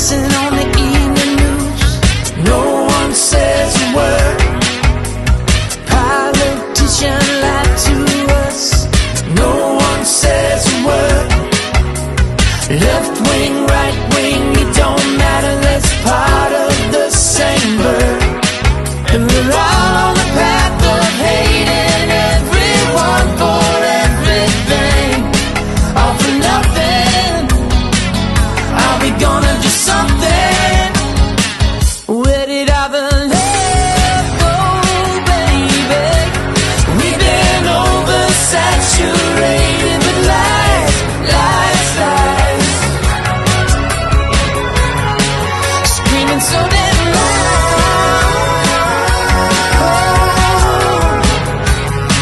listen on the evening news. No one says a word. Politician lied to us. No one says a word. Left wing, right wing, it don't matter. That's part of the same bird. And we're all on the path of hating everyone for everything, all for nothing. Are we gonna do something? Where did all the love go, baby? We've been oversaturated with lies, lies, lies. Screaming so damn loud.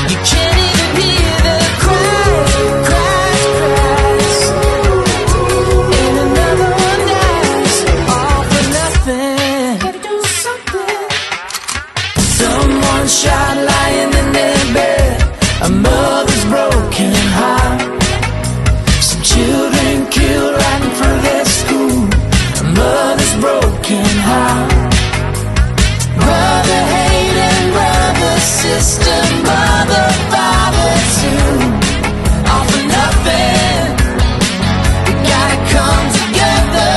You can't even hear the cries, cries, cries. And another one dies, all for nothing. Gotta do something. Someone shot lying in their bed, a mother's broken heart. Some children killed right in front of their school, a mother's broken heart. Brother hating brother, sister, mother, father too, all for nothing. We gotta come together.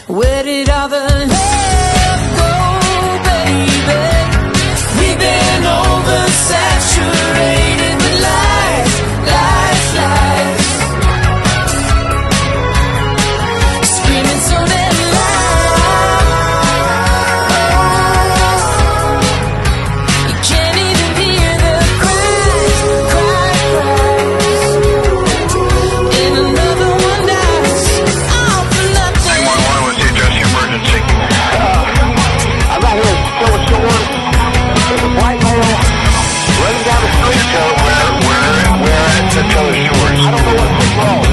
Where did all the love go, baby? We've been oversaturated with lies, lies, lies. Screaming so damn loud. You can't even hear the cries, cries, cries. And another one dies, all for nothing. 911, what's the address of your emergency? I'm out here showing someone. There's a white man running down the street. Where at the tell us yours? I don't know what's wrong.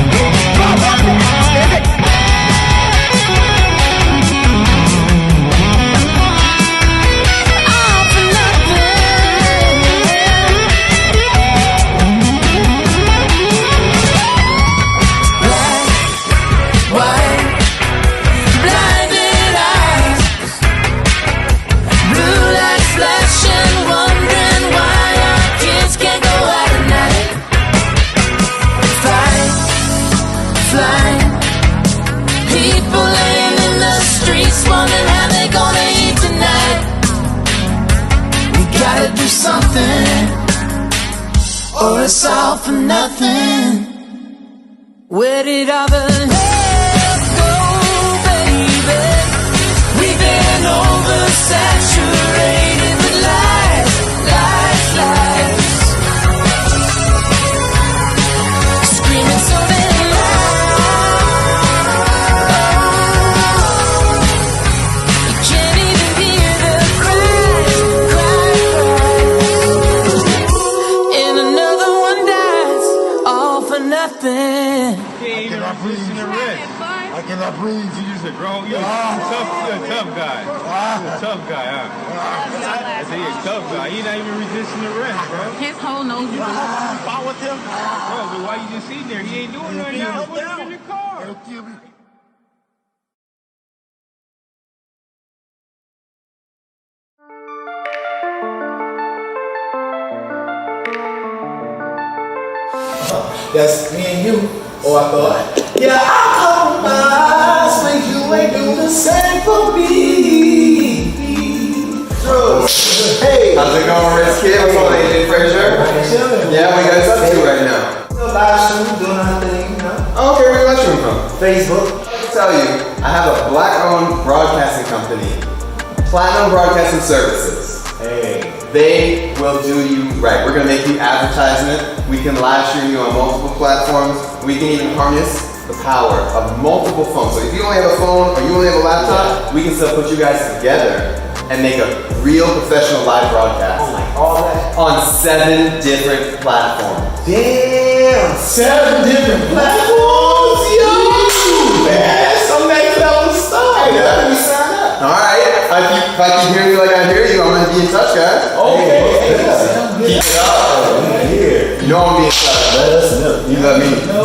All for nothing. Black, white, blinded eyes, blue lights flashing, wondering why our kids can't go out at night. Fight, flight, people laying in the streets, wondering how they gonna eat tonight. We gotta do something, or it's all for nothing. Where did all the love go, baby? We've been oversaturated with lies, lies, lies. Screaming so damn loud. You can't even hear the cries, cries, cries. And another one dies, all for nothing. I cannot breathe. I cannot breathe. You just a grown, you're a tough guy. You're a tough guy, huh? I say you're a tough guy. You're not even resisting arrest, bro. His whole nose is Fight with him. Bro, but why you just sitting there? He ain't doing nothing. Y'all put him in your car. It'll kill me. That's me and you. Oh, I thought, yeah, I'll compromise when you ain't do the same for me. Hey, how's it going, Rich Kid? What's on, AJ Frazier? Yeah, we got stuff to do right now. still live stream, doing our thing, you know? Oh, okay, where you live streaming from? Facebook. Let me tell you, I have a black-owned broadcasting company, Platinum Broadcasting Services. Hey. They will do you right. We're gonna make you advertisement. We can live stream you on multiple platforms. We can even harness the power of multiple phones. So if you only have a phone or you only have a laptop, we can still put you guys together and make a real professional live broadcast. Oh, like all that? On 7 different platforms. Damn, 7 different platforms? Yo! Man, that's some next level stuff. Yeah. We sign up. Alright, if I keep hearing you like I hear you, I'm gonna be in touch, guys. Okay. Keep it up. Here. You know I'm gonna be in touch. Let us know. You let me. No.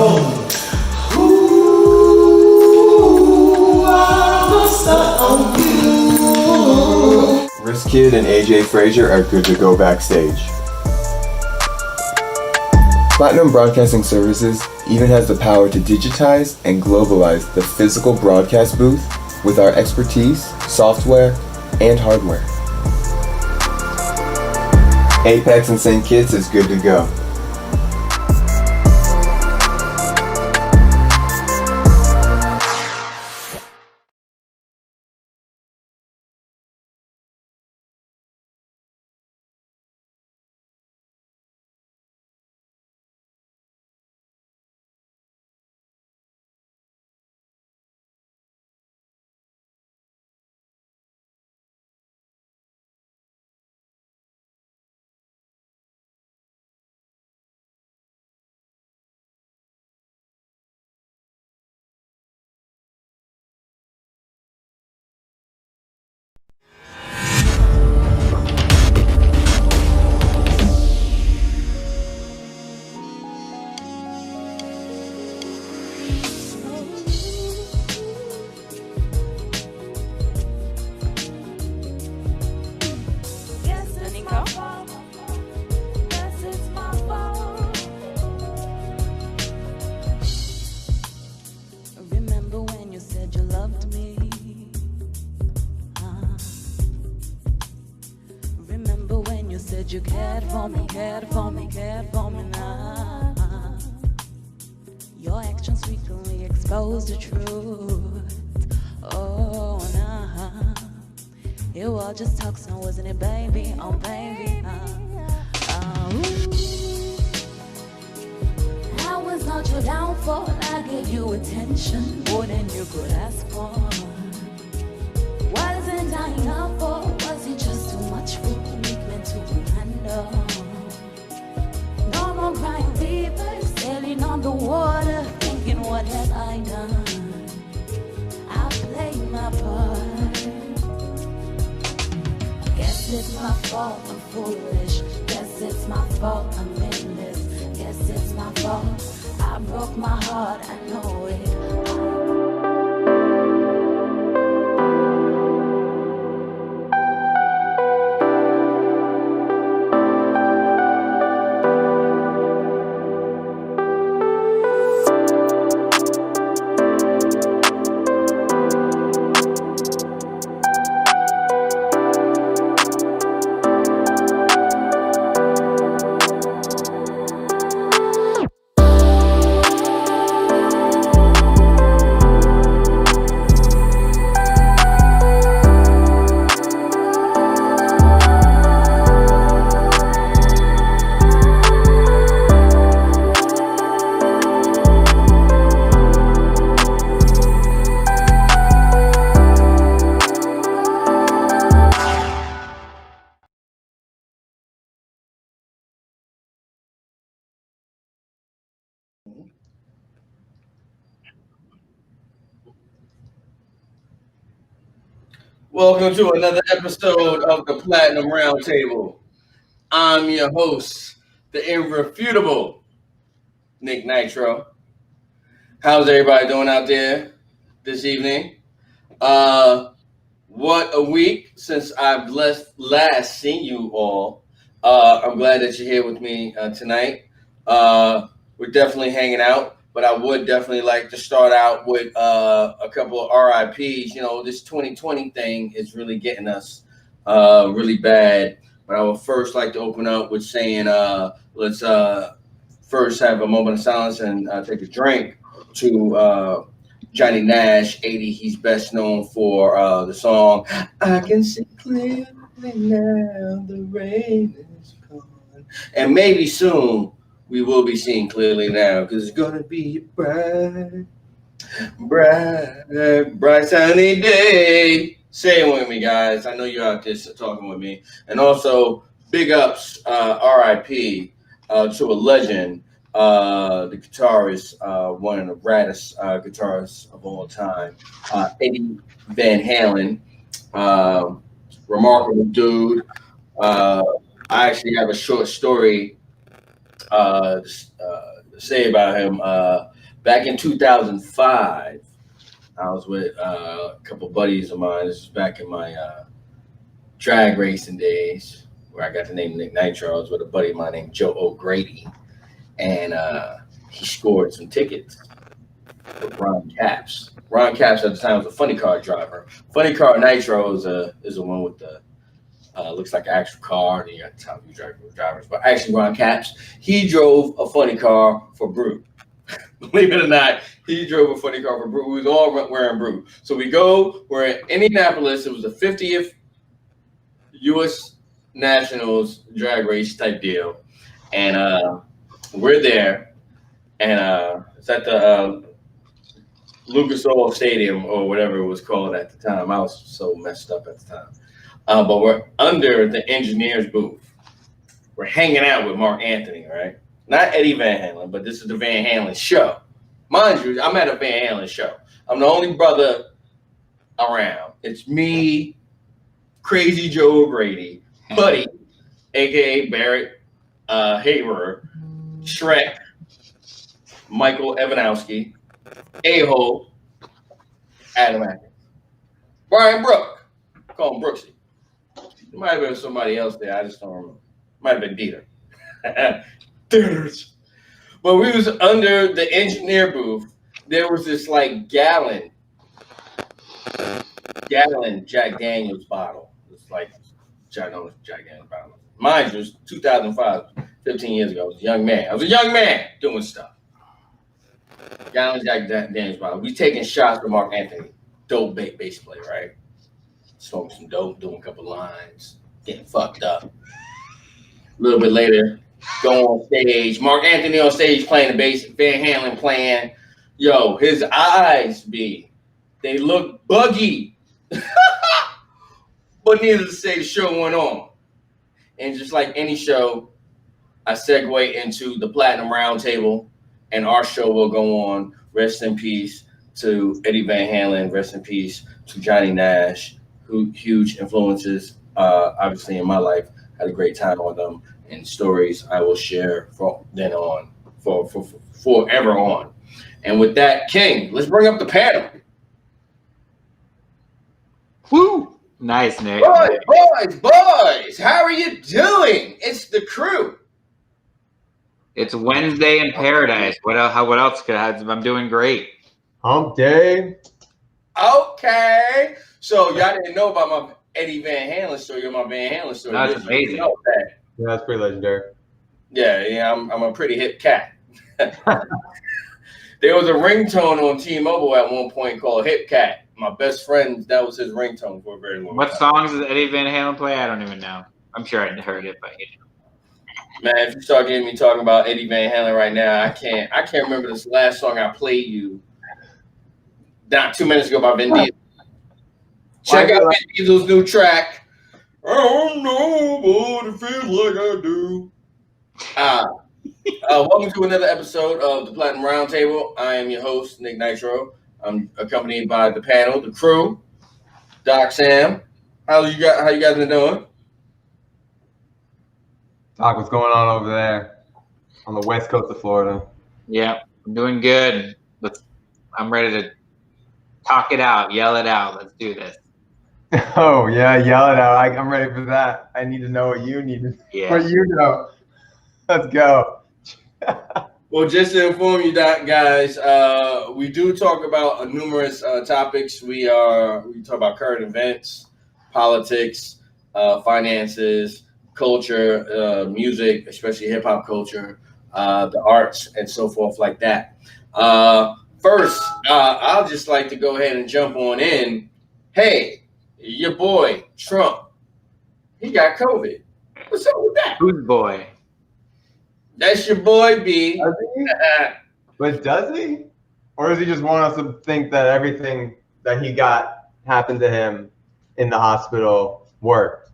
Kid and AJ Frazier are good to go backstage. Platinum Broadcasting Services even has the power to digitize and globalize the physical broadcast booth with our expertise, software, and hardware. Apex and St. Kitts is good to go. Remember when you said you loved me? Remember when you said you cared for me, cared for me, cared for me now? Your actions frequently expose the truth. Oh, nah. It was just talks, now wasn't it, baby? Oh, baby. I was not your downfall. I gave you attention more than you could ask for. Wasn't I enough for? Was it just too much for me meant to handle? No more crying rivers, sailing on the water, thinking what have I done? I played my part. Guess it's my fault, I'm foolish. Guess it's my fault, I'm in this. Guess it's my fault, I broke my heart, I know it. Welcome to another episode of the Platinum Roundtable. I'm your host, the irrefutable Nick Nitro. How's everybody doing out there this evening? What a week since I've last seen you all. I'm glad that you're here with me tonight. We're definitely hanging out, but I would definitely like to start out with a couple of RIPs. You know, this 2020 thing is really getting us really bad. But I would first like to open up with saying, let's first have a moment of silence and take a drink to Johnny Nash, 80. He's best known for the song, I Can See Clearly Now, the Rain Is Gone. And maybe soon we will be seeing clearly now, because it's going to be a bright sunny day. Say it with me, guys. I know you're out there talking with me. And also, big ups, RIP, to a legend, the guitarist, one of the raddest guitarists of all time, Eddie Van Halen. Remarkable dude. I actually have a short story to say about him. Back in 2005, I was with a couple buddies of mine. This was back in my drag racing days where I got the name Nick Nitro. I was with a buddy of mine named Joe O'Grady, and he scored some tickets with Ron Capps. Ron Capps at the time was a funny car driver. Funny Car Nitro is the one with the looks like an actual car, and you got the top of drivers. But actually, Ron Capps, he drove a funny car for Brew. Believe it or not, he drove a funny car for Brew. We was all wearing Brew. So we're in Indianapolis. It was the 50th U.S. Nationals drag race type deal, and we're there, and it's at the Lucas Oil Stadium or whatever it was called at the time. I was so messed up at the time. But we're under the engineer's booth. We're hanging out with Mark Anthony, right? Not Eddie Van Halen, but this is the Van Halen show. Mind you, I'm at a Van Halen show. I'm the only brother around. It's me, Crazy Joe O'Grady, Buddy, a.k.a. Barrett Hayward, Shrek, Michael Evanowski, A-Hole, Adam Atkins, Brian Brook. Call him Brooksy. There might have been somebody else there. I just don't remember. Might have been Dieter. But we was under the engineer booth. There was this like gallon Jack Daniels bottle. It's like Jack Daniels bottle. Mind you, it was 2005, 15 years ago. I was a young man. I was a young man doing stuff. Gallon Jack Daniels bottle. We taking shots with Mark Anthony. Dope bass player, right? Smoking some dope, doing a couple lines, getting fucked up. A little bit later, go on stage. Mark Anthony on stage playing the bass, Van Halen playing. Yo, his eyes they look buggy. But needless to say, the show went on. And just like any show, I segue into the Platinum Roundtable, and our show will go on. Rest in peace to Eddie Van Halen. Rest in peace to Johnny Nash. Huge influences, obviously, in my life. Had a great time on them, and stories I will share from then on, for forever on. And with that, King, let's bring up the panel. Woo! Nice, Nick. Boys, how are you doing? It's the crew. It's Wednesday in paradise. What else could I? I'm doing great. Hump day. Okay. So y'all didn't know about my Eddie Van Halen story or my Van Halen story. That's amazing. Yeah, that's pretty legendary. Yeah, I'm a pretty hip cat. There was a ringtone on T-Mobile at one point called Hip Cat. My best friend, that was his ringtone for a very long time. What songs does Eddie Van Halen play? I don't even know. I'm sure I heard it, but Man, if you start getting me talking about Eddie Van Halen right now, I can't remember this last song I played you not 2 minutes ago by Vin Diesel. Check out Vin Diesel's new track. I don't know what it feels like I do. Welcome to another episode of the Platinum Roundtable. I am your host, Nick Nitro. I'm accompanied by the panel, the crew, Doc Sam. How you guys been doing? Doc, what's going on over there on the west coast of Florida? yeah, I'm doing good. I'm ready to talk it out, yell it out. Let's do this. Oh yeah, yell it out. I'm ready for that. I need to know what you need. Yeah. What you know. Let's go. Well, just to inform you, guys, we do talk about numerous topics. We talk about current events, politics, finances, culture, music, especially hip hop culture, the arts, and so forth like that. First, I'll just like to go ahead and jump on in. Hey, your boy Trump, he got COVID. What's up with that? Whose boy? That's your boy, B. Does he? But does he? Or does he just want us to think that everything that he got happened to him in the hospital worked?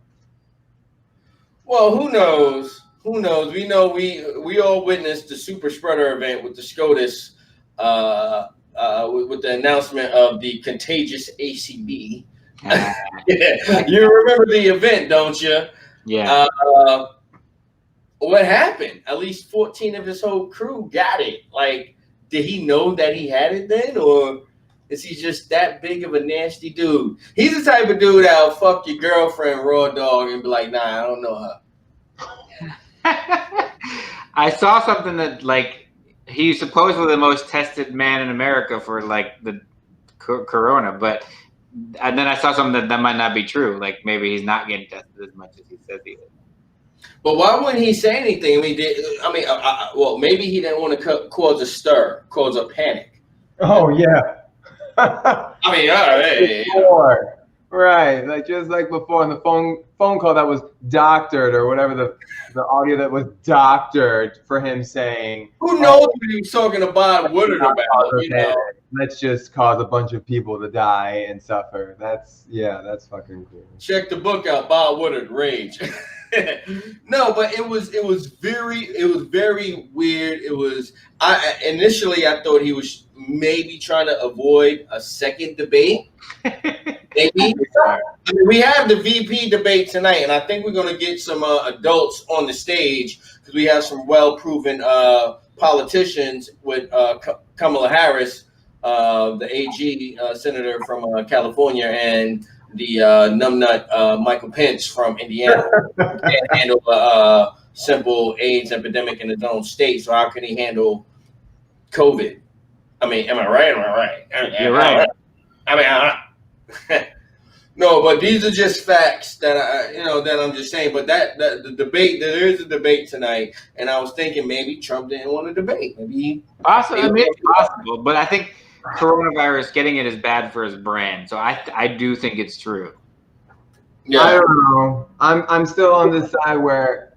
Well, who knows? Who knows? We know we all witnessed the super spreader event with the SCOTUS, with the announcement of the contagious ACB. You remember the event, don't you? Yeah. What happened? At least 14 of his whole crew got it. Like, did he know that he had it then, or Is he just that big of a nasty dude? He's the type of dude that'll fuck your girlfriend raw dog and be like, nah, I don't know her. I saw something that like he's supposedly the most tested man in America for like the corona, but and then I saw something that might not be true. Like maybe he's not getting tested as much as he says he is. But why wouldn't he say anything? Well, maybe he didn't want to cause a stir, cause a panic. Oh yeah. Hey, Right, like just like before on the phone call that was doctored or whatever the audio that was doctored for him saying, who knows what he was talking to Bob Woodard about? You know? Let's just cause a bunch of people to die and suffer. That's fucking cool. Check the book out, Bob Woodard, Rage. No, but it was very weird. Initially I thought he was maybe trying to avoid a second debate. Maybe. We have the VP debate tonight, and I think we're going to get some adults on the stage because we have some well-proven politicians with Kamala Harris, the AG senator from California, and the numbnut Michael Pence from Indiana. Can't handle a simple AIDS epidemic in his own state, so how can he handle COVID? I mean, am I right? You're right. No, but these are just facts that that I'm just saying. But that the debate, there is a debate tonight, and I was thinking maybe Trump didn't want to debate. Maybe possible. I mean, it's possible, but I think coronavirus getting it is bad for his brand. So I do think it's true. Yeah, I don't know. I'm still on the side where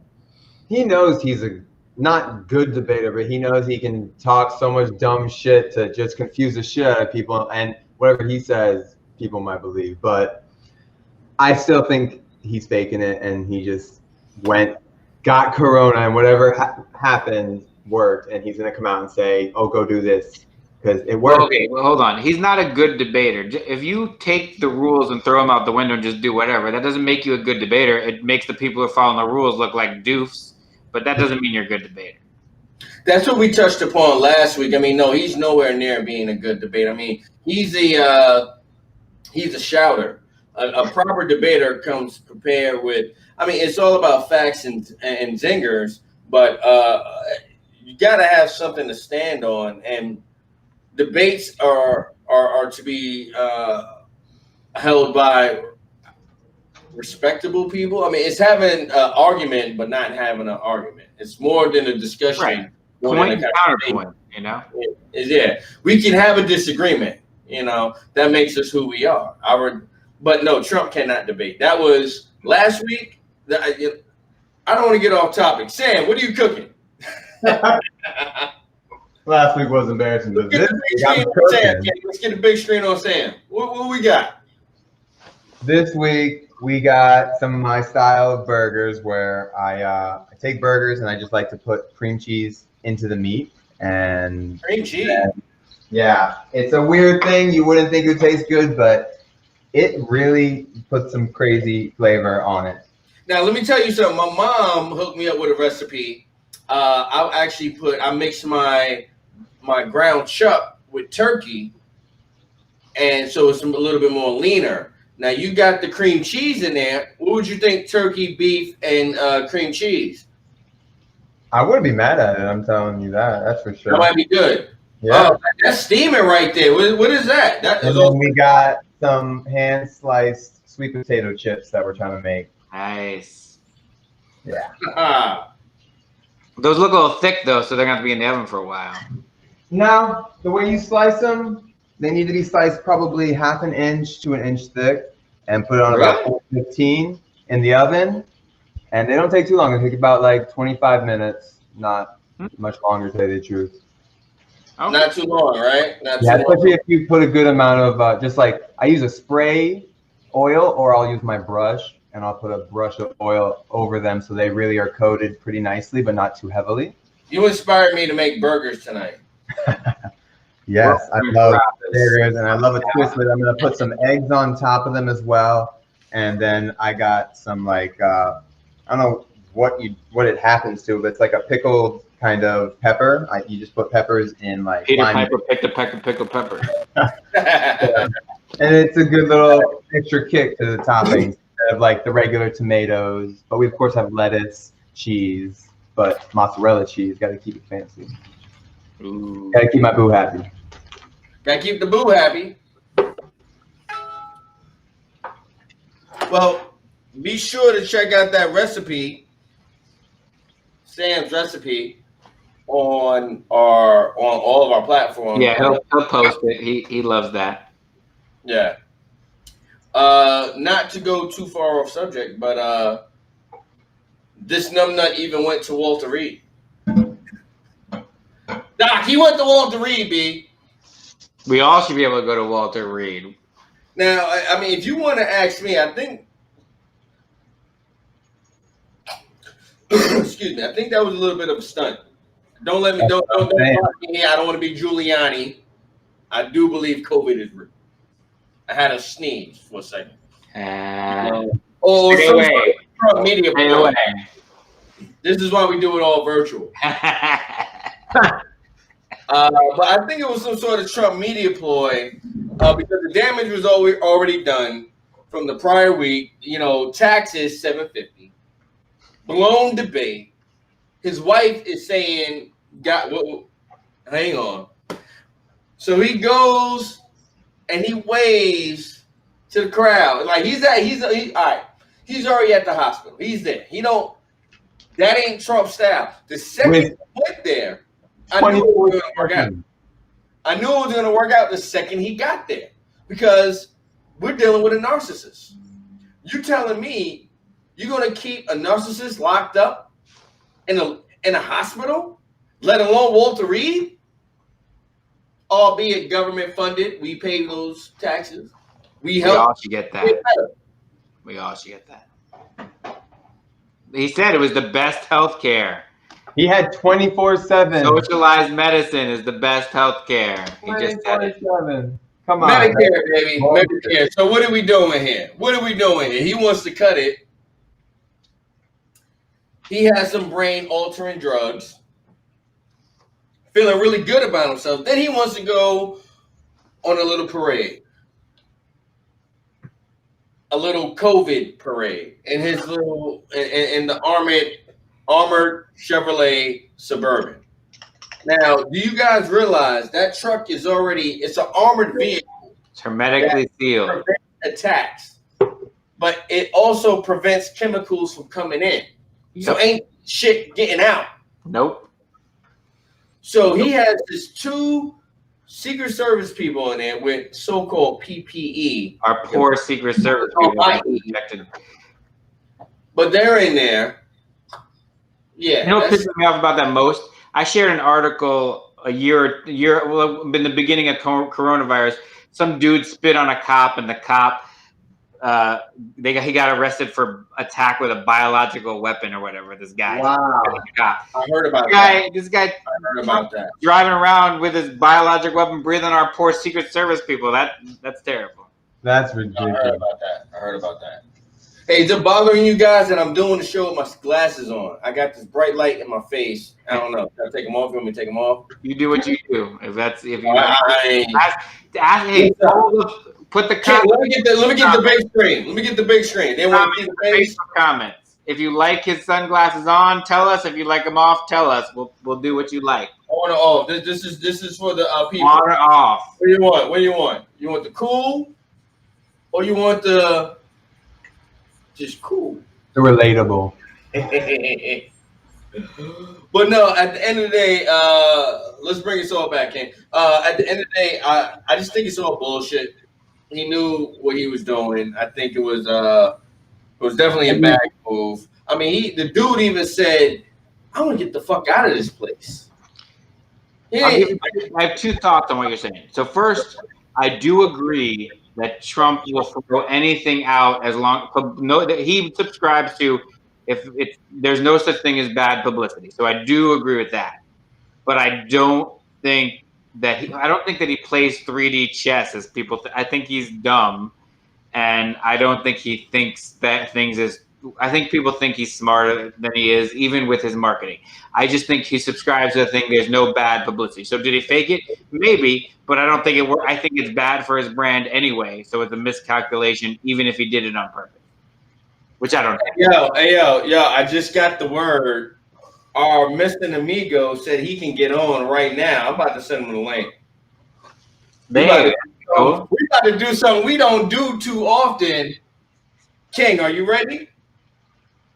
he knows he's a not good debater, but he knows he can talk so much dumb shit to just confuse the shit out of people, and whatever he says, people might believe. But I still think he's faking it, and he just got corona, and whatever happened worked, and he's gonna come out and say, "Oh, go do this," because it worked. Okay, well, hold on. He's not a good debater. If you take the rules and throw them out the window and just do whatever, that doesn't make you a good debater. It makes the people who are following the rules look like doofs, but that doesn't mean you're a good debater. That's what we touched upon last week. I mean, no, he's nowhere near being a good debater. I mean, he's a shouter. A proper debater comes prepared with. I mean, it's all about facts and zingers, but you got to have something to stand on. And debates are to be held by respectable people. I mean, it's having an argument, but not having an argument. It's more than a discussion. Right. Point and counterpoint, you know? Yeah. We can have a disagreement, you know, that makes us who we are. But no, Trump cannot debate. That was last week. I don't want to get off topic. Sam, what are you cooking? Last week was embarrassing, but this week let's get the big screen on Sam. What we got? This week we got some of my style of burgers where I take burgers and I just like to put cream cheese into the meat. And cream cheese? Yeah, it's a weird thing. You wouldn't think it would taste good, but it really puts some crazy flavor on it. Now, let me tell you something. My mom hooked me up with a recipe. I mixed my ground chuck with turkey, and so it's a little bit more leaner. Now, you got the cream cheese in there. What would you think turkey, beef, and cream cheese? I wouldn't be mad at it. I'm telling you that. That's for sure. That might be good. Yeah. Oh, that's steaming right there. What is that? And then we got some hand-sliced sweet potato chips that we're trying to make. Nice. Yeah. Those look a little thick, though, so they're going to have to be in the oven for a while. No, the way you slice them, they need to be sliced probably half an inch to an inch thick and put it on about 415 in the oven. And they don't take too long. They take about like 25 minutes, not much longer, to tell you the truth. Okay. Not too long, right? Especially if you put a good amount of, just like I use a spray oil, or I'll use my brush and I'll put a brush of oil over them so they really are coated pretty nicely, but not too heavily. You inspired me to make burgers tonight. Yes, I love burgers, and I love a twist with it. I'm going to put some eggs on top of them as well. And then I got some like, I don't know what it happens to, but it's like a pickled kind of pepper. You just put peppers in like Peter lime. Piper picked a peck of pickled pepper. And it's a good little extra kick to the toppings instead of like the regular tomatoes. But we of course have lettuce, cheese, but mozzarella cheese. Got to keep it fancy. Ooh. Got to keep my boo happy. Gotta keep the boo happy. Well, be sure to check out that recipe, Sam's recipe, on all of our platforms. Yeah, he'll post it. He loves that. Yeah. Not to go too far off subject, but this numbnut even went to Walter Reed. Doc, he went to Walter Reed, B. We all should be able to go to Walter Reed. Now, I mean, if you want to ask me, I think, excuse me, I think that was a little bit of a stunt. Don't let me, don't block me here. I don't want to be Giuliani. I do believe COVID is real. I had a sneeze for a second. Stay away. Media Stay away. This is why we do it all virtual. But I think it was some sort of Trump media ploy because the damage was already done from the prior week. You know, taxes $750, blown debate. His wife is saying, hang on. So he goes and he waves to the crowd like he's all right. He's already at the hospital. He's there. That ain't Trump style. The second he went there, I knew it was going to work out. I knew it was going to work out the second he got there because we're dealing with a narcissist. You telling me you're going to keep a narcissist locked up in a hospital, let alone Walter Reed, albeit government funded? We pay those taxes. We all should get that. We all should get that. He said it was the best health care. He had 24/7. Socialized medicine is the best health care. He just said it. Come on. Medicare, baby. Medicare. So what are we doing here? He wants to cut it. He has some brain-altering drugs. Feeling really good about himself. Then he wants to go on a little parade. A little COVID parade in his little in the armored Chevrolet Suburban. Now, do you guys realize that truck is it's an armored vehicle. It's hermetically sealed. Attacks, but it also prevents chemicals from coming in. Yep. So ain't shit getting out. Nope. So he has his 2 Secret Service people in there with so-called PPE. Our poor Secret Service people. But they're in there. Yeah. You know what pisses me off about that most? I shared an article in the beginning of coronavirus. Some dude spit on a cop, and the cop, he got arrested for attack with a biological weapon or whatever. This guy. Wow. I heard about that. This guy. I heard about that. Driving around with his biological weapon, breathing on our poor Secret Service people. That's terrible. That's ridiculous. I heard about that. Hey, is it bothering you guys that I'm doing the show with my glasses on? I got this bright light in my face. I don't know. Can I take them off? You want me to take them off? You do what you do. If you put the comments. Let me get the big screen. Let me get the big screen. They want to see the face. Comments. If you like his sunglasses on, tell us. If you like them off, tell us. We'll do what you like. On or off. This is for the people. On or off. What do you want? What do you want? You want the cool, or you want the just cool? The relatable. But no, at the end of the day, let's bring us all back in. At the end of the day, I just think it's all bullshit. He knew what he was doing. I think it was definitely a bad move. I mean, the dude even said, "I want to get the fuck out of this place." I have 2 thoughts on what you're saying. So first, I do agree that Trump will throw anything out as long that he subscribes to. If there's no such thing as bad publicity, so I do agree with that. But I don't think that he plays 3D chess as people. I think he's dumb, and I don't think he thinks that things as I think people think he's smarter than he is, even with his marketing. I just think he subscribes to the thing. There's no bad publicity. So did he fake it? Maybe, but I don't think it worked. I think it's bad for his brand anyway. So it's a miscalculation, even if he did it on purpose, which I don't think. Yo, I just got the word. Our Mr. Amigo said he can get on right now. I'm about to send him the link. We about to do something we don't do too often. King, are you ready?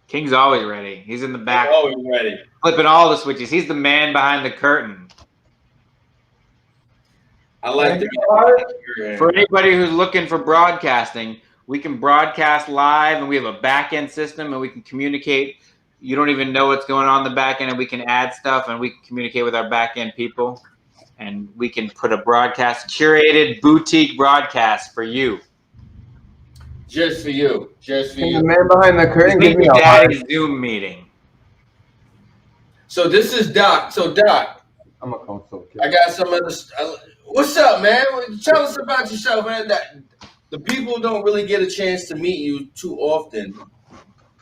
King's always ready. He's in the back. He's always ready. Flipping all the switches. He's the man behind the curtain. I like to For anybody who's looking for broadcasting, we can broadcast live, and we have a back-end system, and we can communicate. You don't even know what's going on in the back end, and we can add stuff, and we can communicate with our back-end people, and we can put a broadcast, curated boutique broadcast for you. Just for you. Just for you. The man behind the curtain give me a daddy's Zoom meeting. So this is Doc. So Doc, I'm a console kid. I got some other. What's up, man? Tell us about yourself, man. That the people don't really get a chance to meet you too often,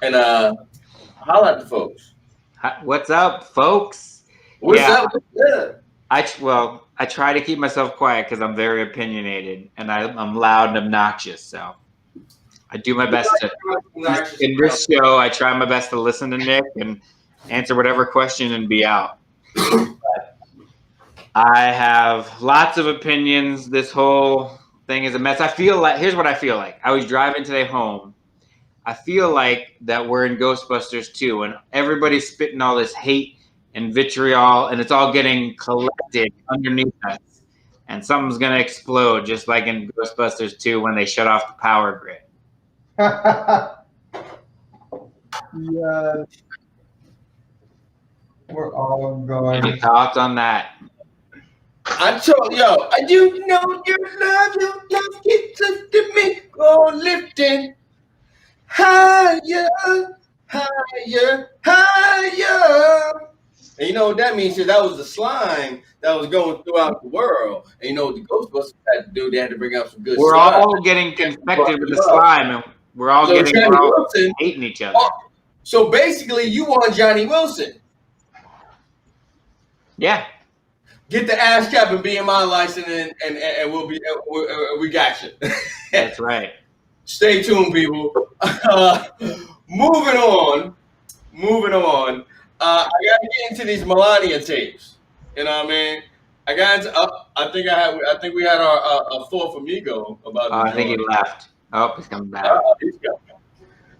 and holla at the folks. What's up, folks? What's up? Yeah. I try to keep myself quiet because I'm very opinionated and I'm loud and obnoxious. So I do my best to, in this show, I try my best to listen to Nick and answer whatever question and be out. But I have lots of opinions. This whole thing is a mess. I feel like, here's what I feel like. I was driving today home. I feel like that we're in Ghostbusters 2 and everybody's spitting all this hate and vitriol and it's all getting collected underneath us. And something's going to explode just like in Ghostbusters 2 when they shut off the power grid. Yeah. We're all going. Any thoughts on that? I told I do know your love keeps lifting me, oh lifting higher, higher, higher. And you know what that means? That was the slime that was going throughout the world. And you know what the Ghostbusters had to do? They had to bring out some good We're slime. all getting infected with the slime, and we're all So getting Johnny Wilson, hating each other. So basically, you want Johnny Wilson. Yeah. Get the ass cap and BMI license, and we'll be we got you. That's right. Stay tuned, people. Moving on. I gotta get into these Melania tapes. You know what I mean? I got into. I think we had our fourth amigo about. I think he left. Oh, he's coming back. He's coming.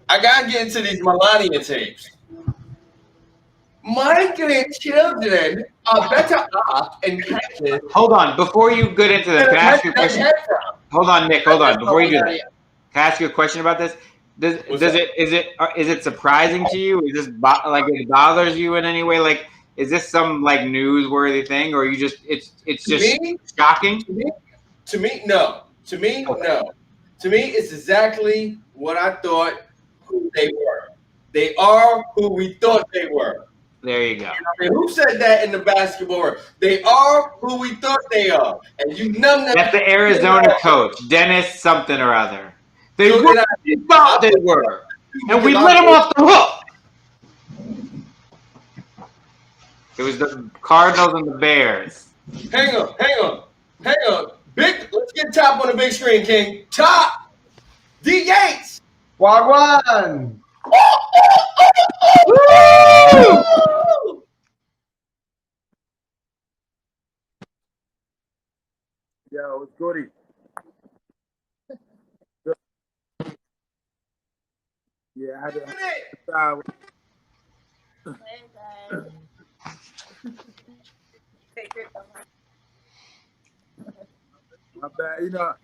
I gotta get into these Melania tapes. Migrant children are better off in Texas. Hold on, before you get into that, can I ask you a question? Hold on, Nick. Hold on, before you do that, can I ask you a question about this? Is it surprising to you? Is this like it bothers you in any way? Like, is this some like newsworthy thing, or you just it's just shocking? To me, no. To me, no. To me, it's exactly what I thought who they were. They are who we thought they were. There you go. I mean, who said that in the basketball world? They are who we thought they are. And you numb that. That's the Arizona coach, Dennis something or other. They were who we thought they were. And we let them off the hook. It was the Cardinals and the Bears. Hang on. Let's get top on the big screen, King. Top. D. Yates. Wagwan. Woo! Yo, it's goody. Yeah, I had to. My bad. You know,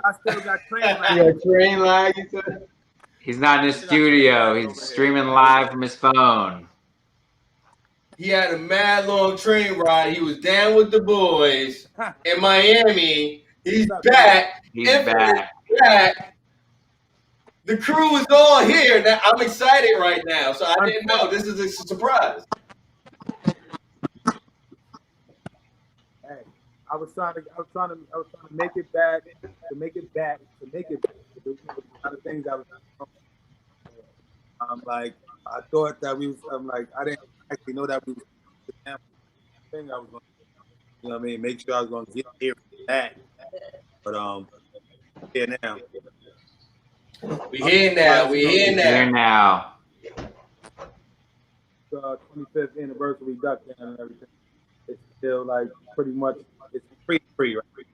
I still got train lag. Yeah, train lag. He's not in the studio. He's streaming live from his phone. He had a mad long train ride. He was down with the boys in Miami. He's back. He's back. The crew is all here. Now I'm excited right now. So I didn't know. This is a surprise. Hey, I was trying to make it back, to make it back. A lot of things I was I'm like, I thought that we was. I'm like, I didn't actually know that we was. Thing I was going. You know what I mean? Make sure I was going to get here for that. But here now. We here now. We here Here now. now. 25th anniversary duck down and everything. It's still like pretty much it's free, right?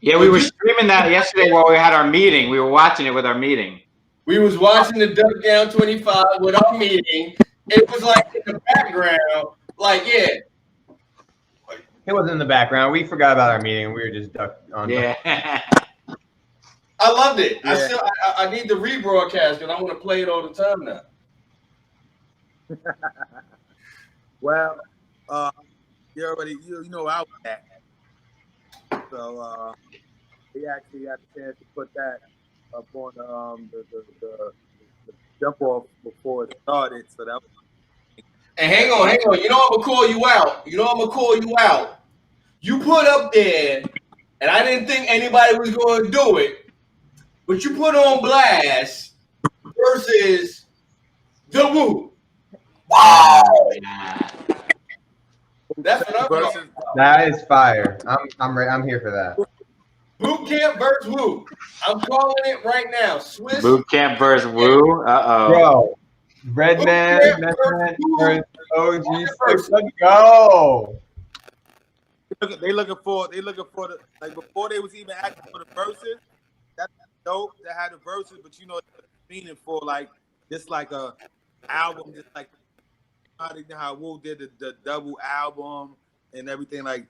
Yeah, we were streaming that yesterday while we had our meeting. We were watching it with our meeting. We was watching the Duck Down 25 with our meeting. It was like in the background, like yeah. It was in the background. We forgot about our meeting. We were just ducked on. Yeah. I loved it. Yeah. I need the rebroadcast because I want to play it all the time now. Well, you know I was at. So we actually had a chance to put that up on the jump off before it started. So that was. And hang on. You know I'm gonna call you out. You put up there, and I didn't think anybody was going to do it, but you put on blast versus the Woo. Wow! That's what I'm talking about. That is fire. I'm here for that. Boot camp versus Woo. I'm calling it right now. Swiss Boot camp versus Woo. Bro, Redman, versus OG. Let's go. They looking for the like before they was even acting for the verses. That's dope to have the verses, but you know meaning for like just like a album, just like how Woo did the double album and everything. Like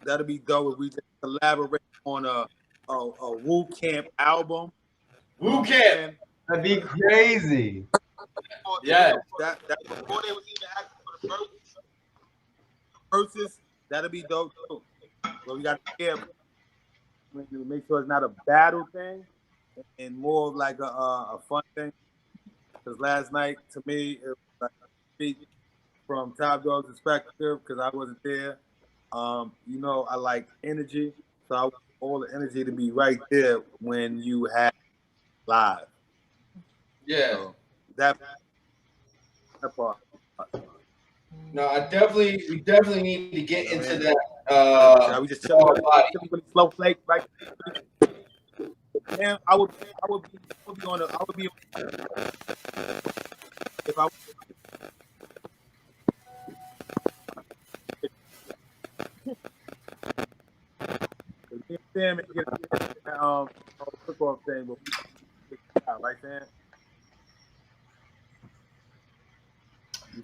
that'll be dope if we just collaborate on a Woo Camp album. Woo Camp. That'd be crazy. Yeah. That before they was even acting for the verses. That'll be dope too. But we got to be careful. Make sure it's not a battle thing and more of like a fun thing. Because last night, to me, it was like speak from Top Dog's perspective because I wasn't there. You know, I like energy, so I want all the energy to be right there when you have live. Yeah. So that part. No, we definitely need to get into that. We just slow flake, right? And I would be if I. Sam and get football thing, but right, Sam.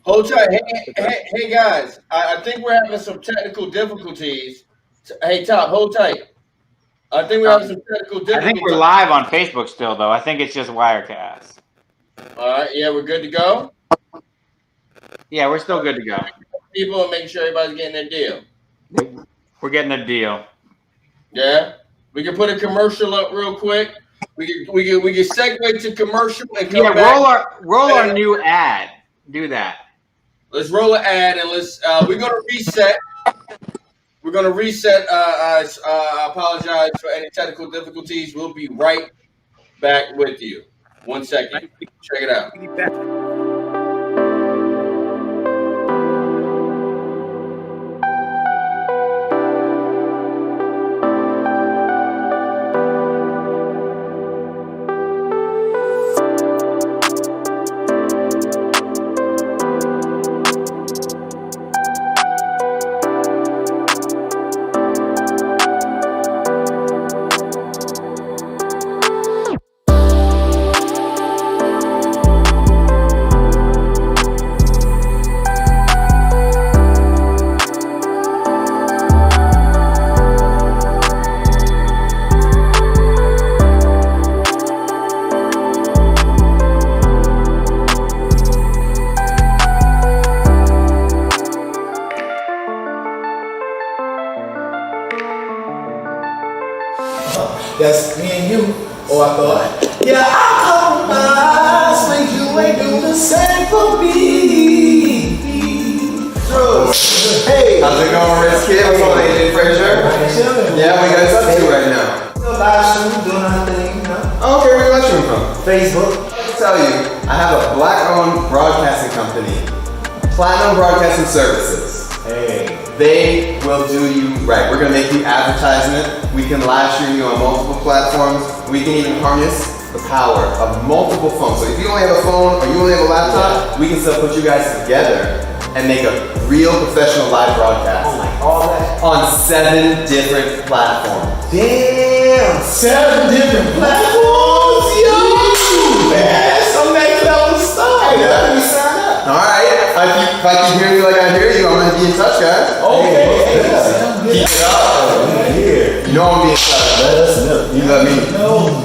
Hold tight. Hey guys, I think we're having some technical difficulties. Hey Top, hold tight. I think we're having some technical difficulties. I think we're live on Facebook still, though. I think it's just Wirecast. All right, yeah, we're good to go. Yeah, we're still good to go. People and making sure everybody's getting their deal. We're getting a deal. Yeah, we can put a commercial up real quick. We can segue to commercial and come back. roll our new ad. Do that. Let's roll an ad and let's. We're gonna reset. We're gonna reset. I apologize for any technical difficulties. We'll be right back with you. 1 second. Check it out. That's me and you. Oh, I thought, yeah, I'll compromise when you ain't do the same for me. Hey, how's it going, Rich Kid? What's on, AJ Frazier? Yeah, we got up to right now. Live stream, doing our thing, you know. Oh, okay, where you watching from? Facebook. I'll tell you, I have a black-owned broadcasting company, Platinum Broadcasting Services. Hey. They will do you right. We're gonna make you advertisement. We can live stream you on multiple platforms. We can even harness the power of multiple phones. So if you only have a phone or you only have a laptop, we can still put you guys together and make a real professional live broadcast. Oh, like all that? On 7 different platforms. Damn, 7 different platforms? Yo! Man, some next level stuff. Hey, let me sign up. All right. If I can hear you like I hear you, I'm gonna be in touch, guys. Okay. Keep it up. Here. You know I'm being in touch. Let us know. You let me know.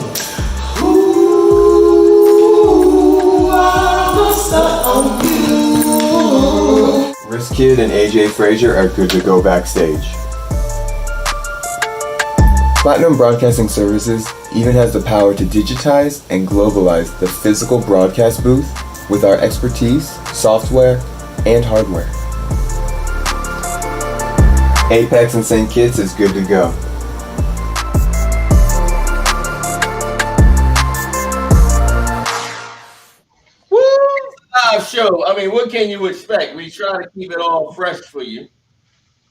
Risk Kid and AJ Frazier are good to go backstage. Platinum Broadcasting Services even has the power to digitize and globalize the physical broadcast booth with our expertise, software, and hardware. Apex and St. Kitts is good to go. Live show. I mean, what can you expect? We try to keep it all fresh for you.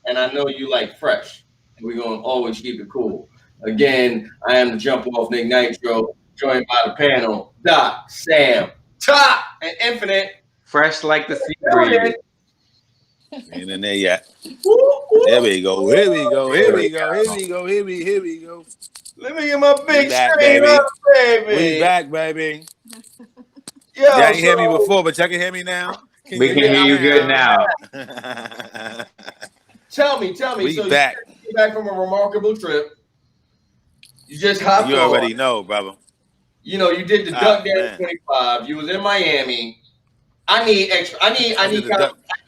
And I know you like fresh. We're going to always keep it cool. Again, I am the Jump Off Nick Nitro, joined by the panel, Doc, Sam, Top, and Infinite. Fresh like the sea breeze. Ain't in there yet. There we go. Here we go. Here we go. Here we go. Here we go. Let me get my big back, screen baby. up, baby. We back, baby. Yo, y'all didn't hear me before, but y'all can hear me now. We can hear you good now. Tell me. We so back. You came back from a remarkable trip. You just hopped You on. already know, brother. You know, you did the Duck Down 25. You was in Miami. I need extra. I need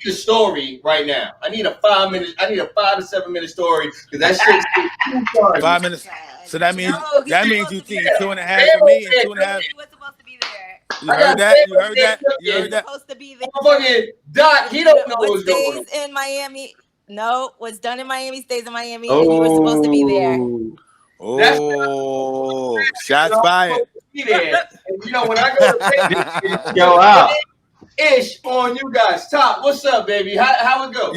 a story right now. I need a 5 minute. I need a 5 to 7 minute story because that shit's 5 minutes. So that means you think 2.5 for me and 2.5. You heard that? You heard that? You heard that? Supposed to be there. Fucking Dot, he don't know what's going on. Stays in Miami. No, what's done in Miami stays in Miami. And you were supposed to be there. Oh, shots fired. Be there. And you know when I go to Go out. Ish on you guys. Top, what's up, baby? How it go?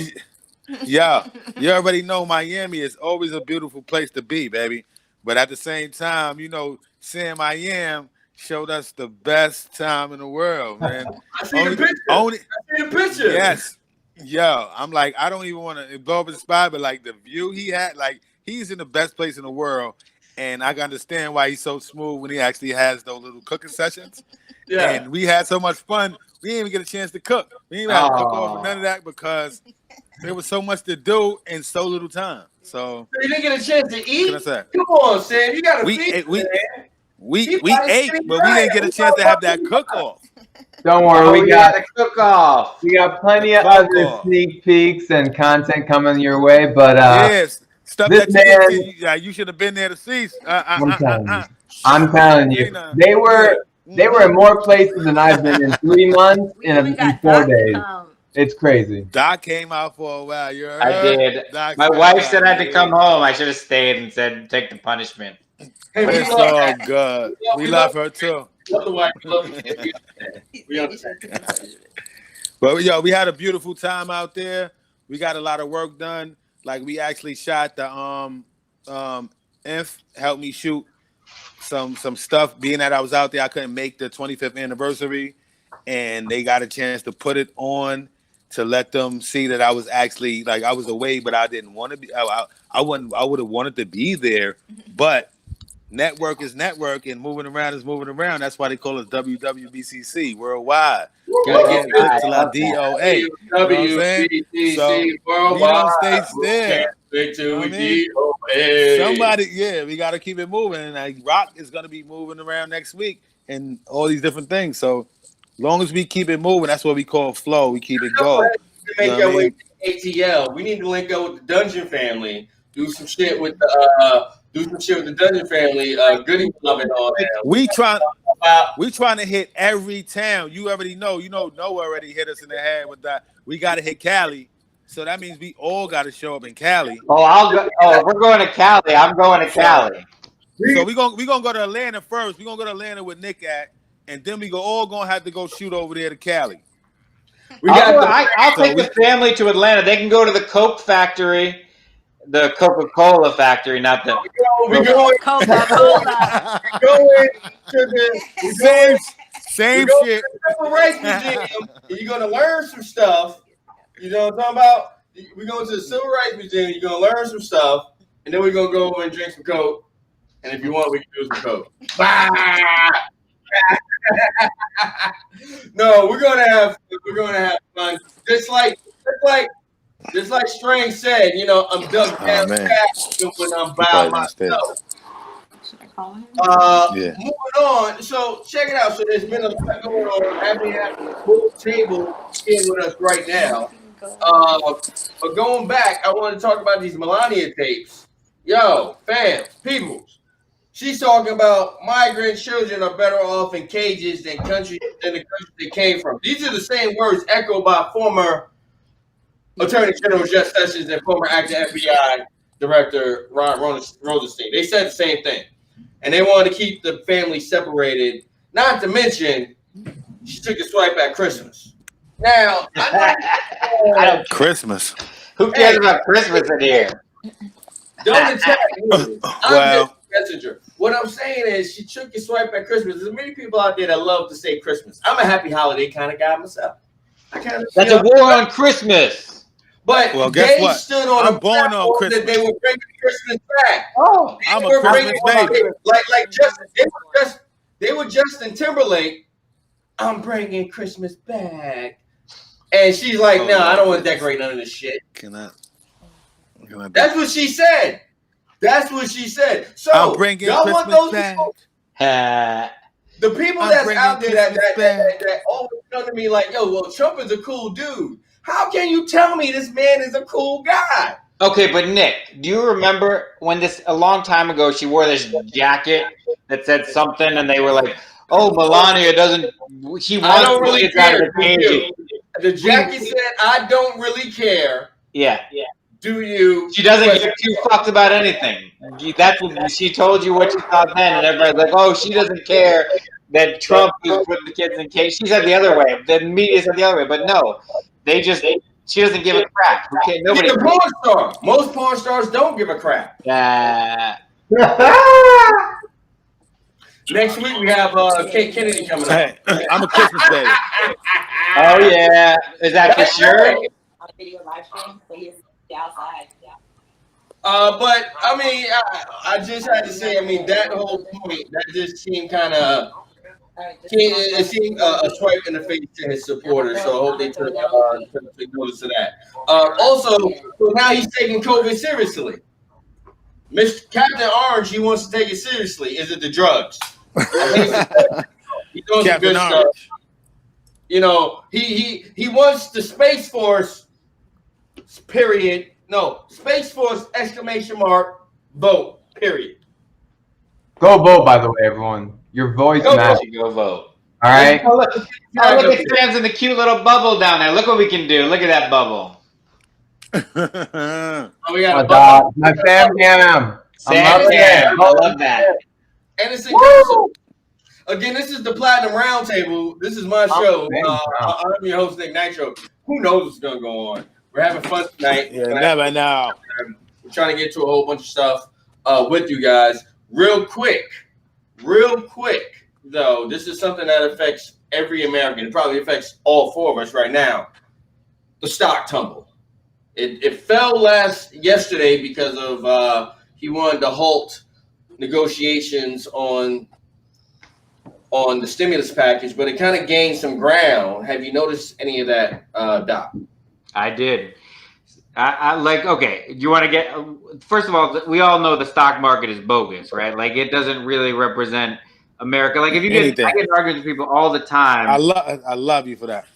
Yeah, you already know Miami is always a beautiful place to be, baby. But at the same time, you know, Sam I Am showed us the best time in the world, man. I see the picture. I see the picture. Yes. Yo, I'm like, I don't even want to blow up his spot, but like the view he had, like he's in the best place in the world. And I can understand why he's so smooth when he actually has those little cooking sessions. Yeah. And we had so much fun. We didn't even get a chance to cook. We didn't even have to cook off or none of that because there was so much to do in so little time. So you didn't get a chance to eat? What can I say? Come on, Sam. You got to feed we ate, but we didn't get a chance to have that cook off. Don't worry, we got a cook off. We got plenty of other sneak peeks and content coming your way, but yes, stuff that you should have been there to see. I'm telling you, they were in more places than I've been in 3 months in 4 days. It's crazy. Doc came out for a while. You heard? I did. My wife said I had to come home. I should have stayed and said take the punishment. Hey, it's all good. We love her too. We understand. But yo, we had a beautiful time out there. We got a lot of work done. Like we actually shot the Inf helped me shoot some stuff. Being that I was out there, I couldn't make the 25th anniversary, and they got a chance to put it on to let them see that I was actually like I was away, but I didn't want to be. I would have wanted to be there, but network is network and moving around is moving around. That's why they call us WWBCC worldwide. Gotta get to la DOA. WWBCC so worldwide. States there. DOA. Somebody, we got to keep it moving. And like Rock is gonna be moving around next week and all these different things. So long as we keep it moving, that's what we call flow. We keep it going. Make your way to ATL. We need to link up with the Dungeon family. Do some shit with the Dungeon family. Goody Club and all that. We trying to hit every town. You already know. You know, Noah already hit us in the head with that. We got to hit Cali. So that means we all got to show up in Cali. Oh, I'll go. Oh, we're going to Cali. I'm going to Cali. So we gonna go to Atlanta first. We're gonna go to Atlanta with Nick at. and then we all gonna have to go shoot over there to Cali. I'll take the family to Atlanta. They can go to the Coke factory, the Coca-Cola factory, not the. We going Coca-Cola. going to the same shit. To the Civil Rights Museum. And you're gonna learn some stuff. You know what I'm talking about? We're going to the Civil Rights Museum. You're gonna learn some stuff, and then we're gonna go over and drink some Coke. And if you want, we can do some Coke. No, we're gonna have fun. Just like Strange said, you know, I'm Doug down when I'm by myself. Moving on. So check it out. So there's been a lot going on. Having a full table here with us right now. But going back, I want to talk about these Melania tapes. Yo, fam, people. She's talking about migrant children are better off in cages than the country they came from. These are the same words echoed by former Attorney General Jeff Sessions and former acting FBI Director Ron RODSTEIN. They said the same thing. And they wanted to keep the family separated. Not to mention, she took a swipe at Christmas. Now, I don't Christmas. Who cares about Christmas in here? Don't attack me. I'm just a messenger. What I'm saying is she took a swipe at Christmas. There's many people out there that love to say Christmas. I'm a happy holiday kind of guy myself. That's a war on Christmas. But guess they what? stood on I'm born on Christmas. That they were bringing Christmas back. Oh, I'm a Christmas baby. Like they were Justin Timberlake. I'm bringing Christmas back, and she's like, "No, I don't want to decorate none of this shit." That's what she said. That's what she said. So I'm bringing y'all Christmas want those back. the people that's out there that always come to me like, "Yo, well, Trump is a cool dude." How can you tell me this man is a cool guy? Okay, but Nick, do you remember when a long time ago she wore this jacket that said something, and they were like, "Oh, Melania doesn't. She wants to really get out of the cage." The jacket said, "I don't really care." Yeah. Do you? She doesn't give two fucks about anything. That's what she told you what she thought then, and everybody's like, "Oh, she doesn't care that Trump is putting the kids in cage." She said the other way. The media said the other way, but no. She doesn't give a crap. Okay, nobody. She's a porn star. Most porn stars don't give a crap. Next week we have Kate Kennedy coming up. Hey, I'm a Christmas baby. Oh yeah, is that for sure? On a video live stream, so he's outside. But I mean, I just had to say, I mean, that whole point that just seemed kind of. It seemed a swipe in the face to his supporters, so I hope they took notice of that. Also, so now he's taking COVID seriously. Mr. Captain Orange, he wants to take it seriously. Is it the drugs? He's doing some good stuff. You know, he wants the Space Force, period. No, Space Force, exclamation mark, vote, period. Go vote, by the way, everyone. Your voice matters. Go vote. All right. Oh, look at Sam's in the cute little bubble down there. Look what we can do. Look at that bubble. We got a bubble. My fam cam. I love that. And it's inclusive. Again, this is the Platinum Roundtable. This is my show. I'm your host, Nick Nitro. Who knows what's going to go on? We're having fun tonight. You never know. We're trying to get to a whole bunch of stuff with you guys. Real quick, though, this is something that affects every American. It probably affects all four of us right now. The stock tumble. It fell yesterday because of he wanted to halt negotiations on the stimulus package, but it kind of gained some ground. Have you noticed any of that, Doc? I did. I like, okay, you want to get, first of all, we all know the stock market is bogus, right? Like, it doesn't really represent America. Like, if you get arguments with people all the time. I love you for that.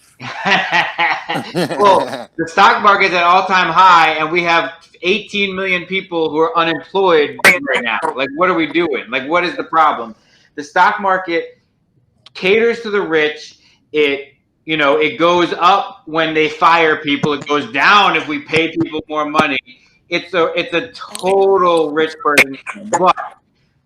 Well, the stock market's at all-time high, and we have 18 million people who are unemployed right now. Like, what are we doing? Like, what is the problem? The stock market caters to the rich. It goes up when they fire people. It goes down if we pay people more money. It's a total rich person. But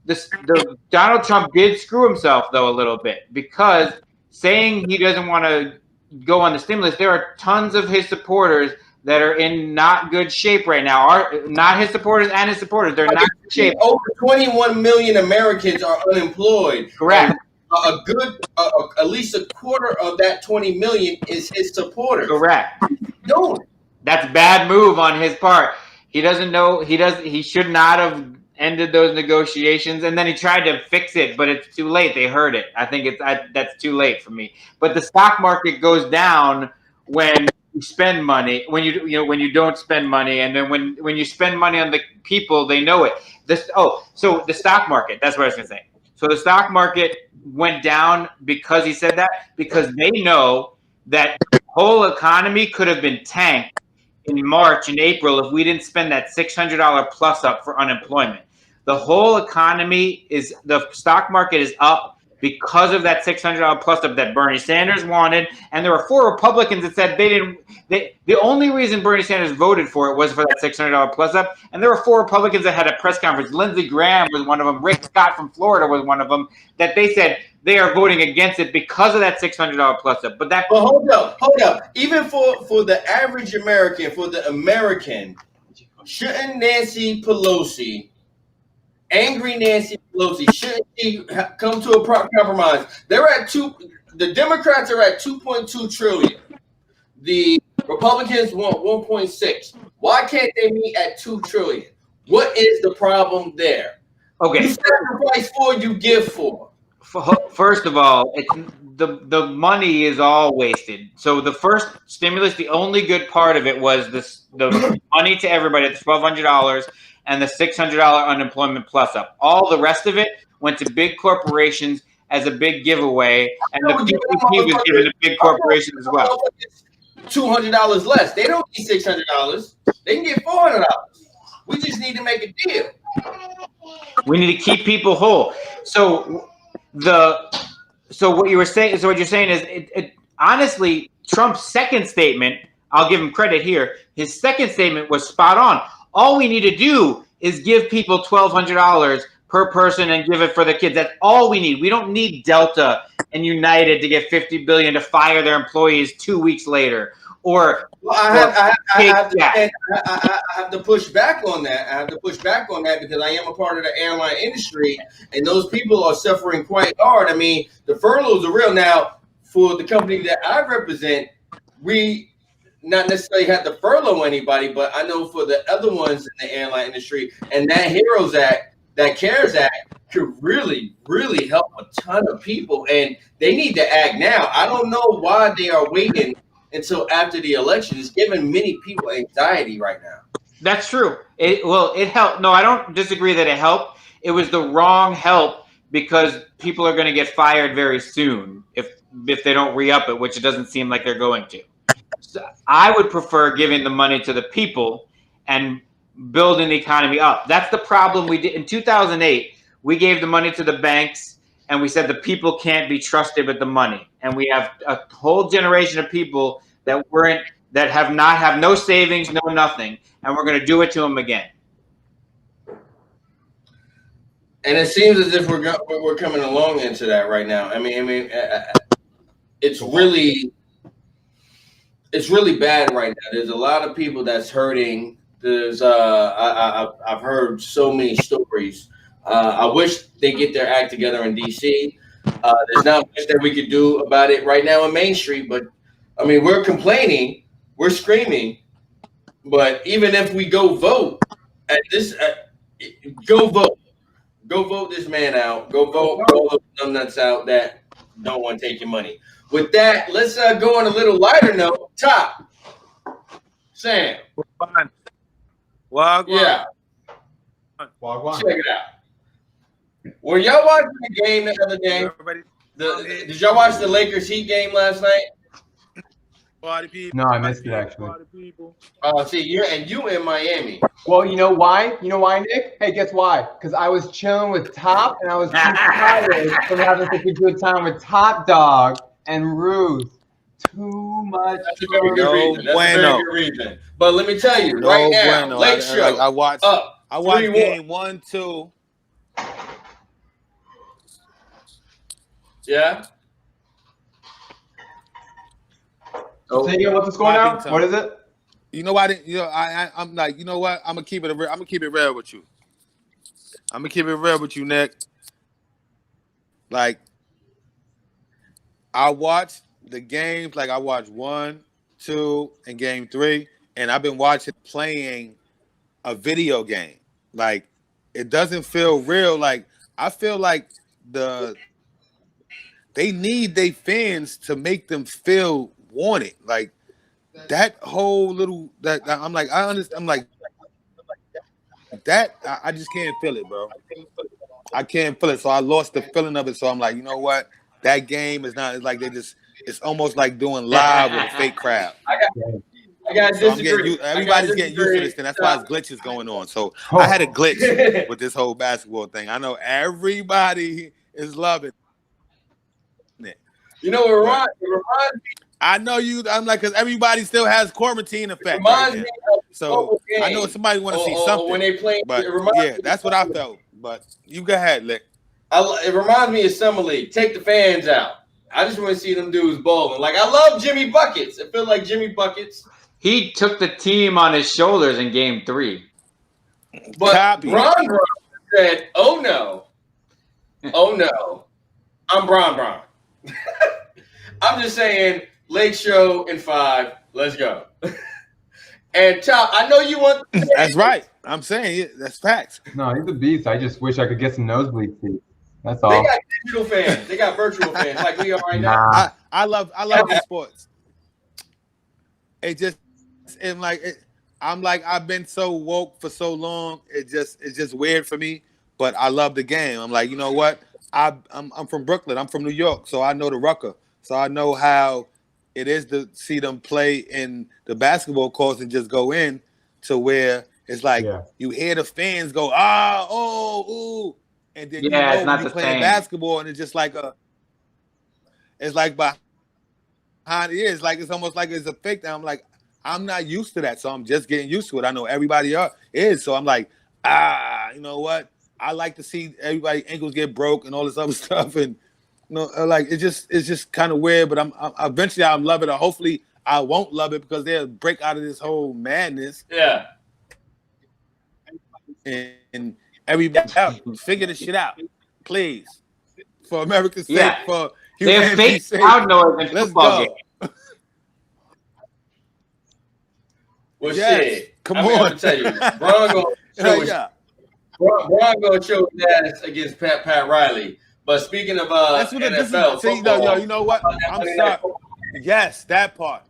the Donald Trump did screw himself though a little bit, because saying he doesn't want to go on the stimulus, there are tons of his supporters that are in not good shape right now. Are not his supporters and his supporters. They're not in good shape. Over 21 million Americans are unemployed. Correct. At least a quarter of that 20 million is his supporters. Correct. No, that's a bad move on his part. He doesn't know. He should not have ended those negotiations, and then he tried to fix it, but it's too late. They heard it. I think that's too late for me. But the stock market goes down when you spend money, when you don't spend money, and then when you spend money on the people, they know it. So the stock market. That's what I was going to say. So the stock market went down because he said that, because they know that the whole economy could have been tanked in March and April if we didn't spend that $600 plus up for unemployment. The whole economy the stock market is up because of that $600 plus up that Bernie Sanders wanted. And there were 4 Republicans that said the only reason Bernie Sanders voted for it was for that $600 plus up. And there were 4 Republicans that had a press conference. Lindsey Graham was one of them. Rick Scott from Florida was one of them, that they said they are voting against it because of that $600 plus up. But hold up. Even for the average American, for the American, shouldn't Nancy Pelosi, angry Nancy Pelosi, shouldn't she come to a compromise? The Democrats are at 2.2 trillion. The Republicans want 1.6. Why can't they meet at 2 trillion? What is the problem there? Okay. You sacrifice for, you give for. First of all, the money is all wasted. So the first stimulus, the only good part of it was the money to everybody, the $1,200 and the $600 unemployment plus up. All the rest of it went to big corporations as a big giveaway, and the PPP was given to big corporations as well. $200 less. They don't need $600. They can get $400. We just need to make a deal. We need to keep people whole. So what you're saying is, honestly, Trump's second statement, I'll give him credit here. His second statement was spot on. All we need to do is give people $1,200 per person and give it for the kids. That's all we need. We don't need Delta and United to get $50 billion to fire their employees 2 weeks later. I have to push back on that. I have to push back on that because I am a part of the airline industry, and those people are suffering quite hard. I mean, the furloughs are real. Now, for the company that I represent, we not necessarily have to furlough anybody, but I know for the other ones in the airline industry, and that HEROES Act, that CARES Act, could really, really help a ton of people, and they need to act now. I don't know why they are waiting until after the election. It's giving many people anxiety right now. That's true. It helped. No, I don't disagree that it helped. It was the wrong help because people are going to get fired very soon if they don't re-up it, which it doesn't seem like they're going to. So I would prefer giving the money to the people and building the economy up. That's the problem we did in 2008. We gave the money to the banks and we said the people can't be trusted with the money. And we have a whole generation of people that have no savings, no nothing, and we're going to do it to them again. And it seems as if we're coming along into that right now. I mean, it's really bad right now. There's a lot of people that's hurting. There's I've heard so many stories. I wish they get their act together in DC. There's not much that we could do about it right now in Main Street, but I mean, we're complaining, we're screaming, but even if we go vote at this, go vote this man out, go vote all those numbnuts out that don't want to take your money. With that, let's go on a little lighter note. Top, Sam. Wagwan. Yeah. Wagwan. Check it out. Were y'all watching the game the other day? Did y'all watch the Lakers Heat game last night? No, I missed it actually. See, you in Miami. Well, you know why? You know why, Nick? Hey, guess why? Because I was chilling with Top, and I was too tired from having such a good time with Top Dog and Ruth. Too much. That's a very good reason. That's a very good reason. But let me tell you, right now, Lake Show. I watched game 1, 2. Yeah. Say again, what's the score now? What is it? You know why? You know, I'm like, you know what? I'm gonna keep it. I'm gonna keep it real with you. I'm gonna keep it real with you, Nick. Like, I watched the games. Like, I watched 1, 2, and game 3, and I've been watching playing a video game. Like, it doesn't feel real. Like, I feel like they need their fans to make them feel wanted. Like, that whole little I'm like, I understand. I'm like, that I just can't feel it, bro. I can't feel it. So I lost the feeling of it. So I'm like, you know what? That game is not. It's like it's almost like doing live with a fake crowd. I got to disagree. Everybody's getting used to this thing. That's why it's glitches going on. So I had a glitch with this whole basketball thing. I know everybody is loving it. You know, it reminds me. I know you. I'm like, because everybody still has quarantine effect. Reminds me of so I know somebody want to see something when they play. But yeah, that's what I felt. But you go ahead, Lick. It reminds me of Summer League. Take the fans out. I just want to see them dudes bowling. Like, I love Jimmy Buckets. It feels like Jimmy Buckets. He took the team on his shoulders in game 3. But Bron said, "Oh no, I'm Bron." I'm just saying, Lake Show in 5. Let's go. And Tom, I know you want. That's right. I'm saying that's facts. No, he's a beast. I just wish I could get some nosebleed seats. That's all. They got digital fans. They got virtual fans like we are right now. I love the sports. It just I'm like, I've been so woke for so long. It's just weird for me. But I love the game. I'm like, you know what? I'm from Brooklyn. I'm from New York, so I know the Rucker. So I know how it is to see them play in the basketball courts and just go in to where it's like you hear the fans go, ooh, and then you know it's not when you the playing same. basketball and it's just like it's like behind the ears, like it's almost like it's a fake thing. I'm like, I'm not used to that, so I'm just getting used to it. I know everybody is, so I'm like, you know what? I like to see everybody ankles get broke and all this other stuff, and like it's just kind of weird. But I'm eventually I'll love it, or hopefully I won't love it because they'll break out of this whole madness. Yeah. And everybody out, figure this shit out, please, for America's sake, for humanity's sake. Crowd noise in Let's football go. game. Well, Yes. shit. Come I mean, on. I'm gonna tell you, Bron gonna show his ass against Pat Riley. But speaking of That's what NFL, see, you know what? I'm sorry. Yes, that part.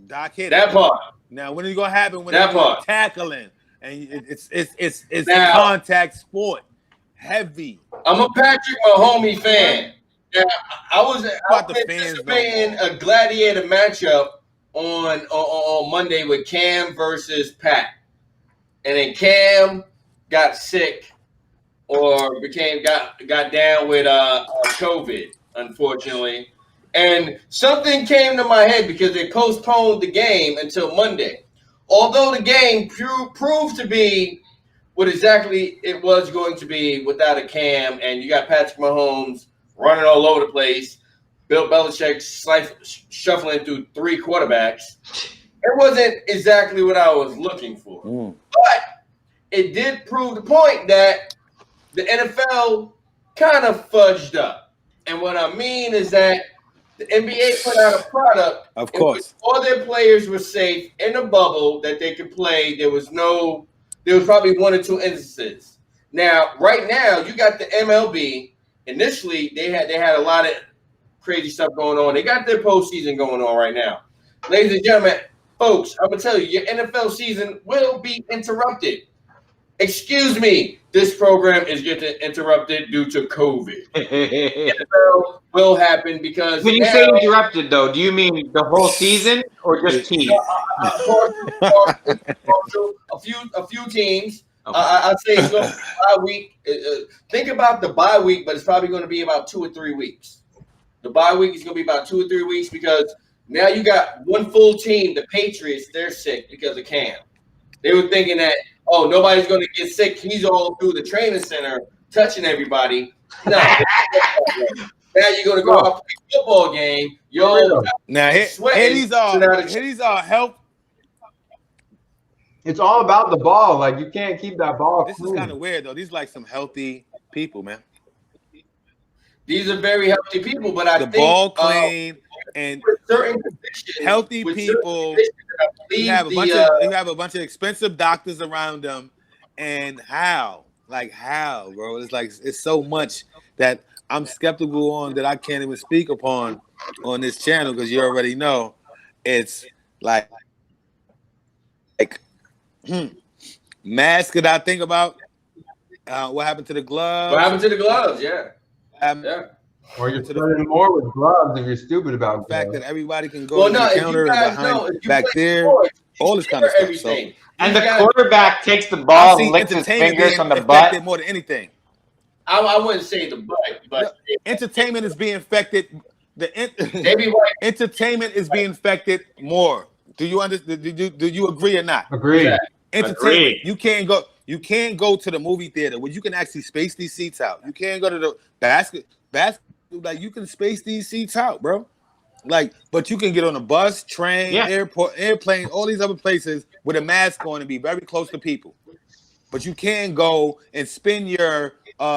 Doc hit that it. part. Now, when is it gonna happen? When That they're part. tackling, and it's Now- a contact sport, heavy. I'm a Patrick Mahomes fan. Now, I was the fans, anticipating a gladiator matchup on Monday with Cam versus Pat, and then Cam got sick or got down with COVID, unfortunately. And something came to my head because they postponed the game until Monday. Although the game proved to be what exactly it was going to be without a Cam, and you got Patrick Mahomes running all over the place, Bill Belichick shuffling through 3 quarterbacks. It wasn't exactly what I was looking for. But it did prove the point that the NFL kind of fudged up. And what I mean is that the NBA put out a product. Of course. All their players were safe in a bubble that they could play. There was probably 1 or 2 instances. Now, right now, you got the MLB. Initially, they had a lot of crazy stuff going on. They got their postseason going on right now. Ladies and gentlemen, folks, I'm going to tell you, your NFL season will be interrupted. Excuse me, this program is getting interrupted due to COVID. NFL will happen because When you say interrupted, though, do you mean the whole season or just teams? A few teams. Okay. I'd say it's going to be bye week. Think about the bye week, but it's probably going to be about 2 or 3 weeks. The bye week is going to be about 2 or 3 weeks because now you got one full team. The Patriots, they're sick because of Cam. They were thinking that, nobody's going to get sick. He's all through the training center touching everybody. No. Now you're gonna go out and play a football game. Now here these are help. It's all about the ball. Like you can't keep that ball. This is kind of weird though. These like some healthy people, man. These are very healthy people, but I think the ball clean and certain conditions, healthy people. You have a bunch of expensive doctors around them, and how, bro? It's like it's so much that I'm skeptical on that I can't even speak upon on this channel because you already know it's like mask that I think about. What happened to the gloves? What happened to the gloves? Yeah. Or you're spending more with gloves if you're stupid about the fact that everybody can go to the counter behind back there, all this kind of stuff. So, and the quarterback takes the ball and licks his fingers on the butt. More than anything. I wouldn't say the butt, but entertainment is being affected. Entertainment is being affected more. Do you understand? Do you agree or not? Agree. Entertainment. You can't go to the movie theater where you can actually space these seats out. You can't go to the basket. Like you can space these seats out, bro. Like, but you can get on a bus, train, airport, airplane, all these other places with a mask on and be very close to people. But you can't go and spend your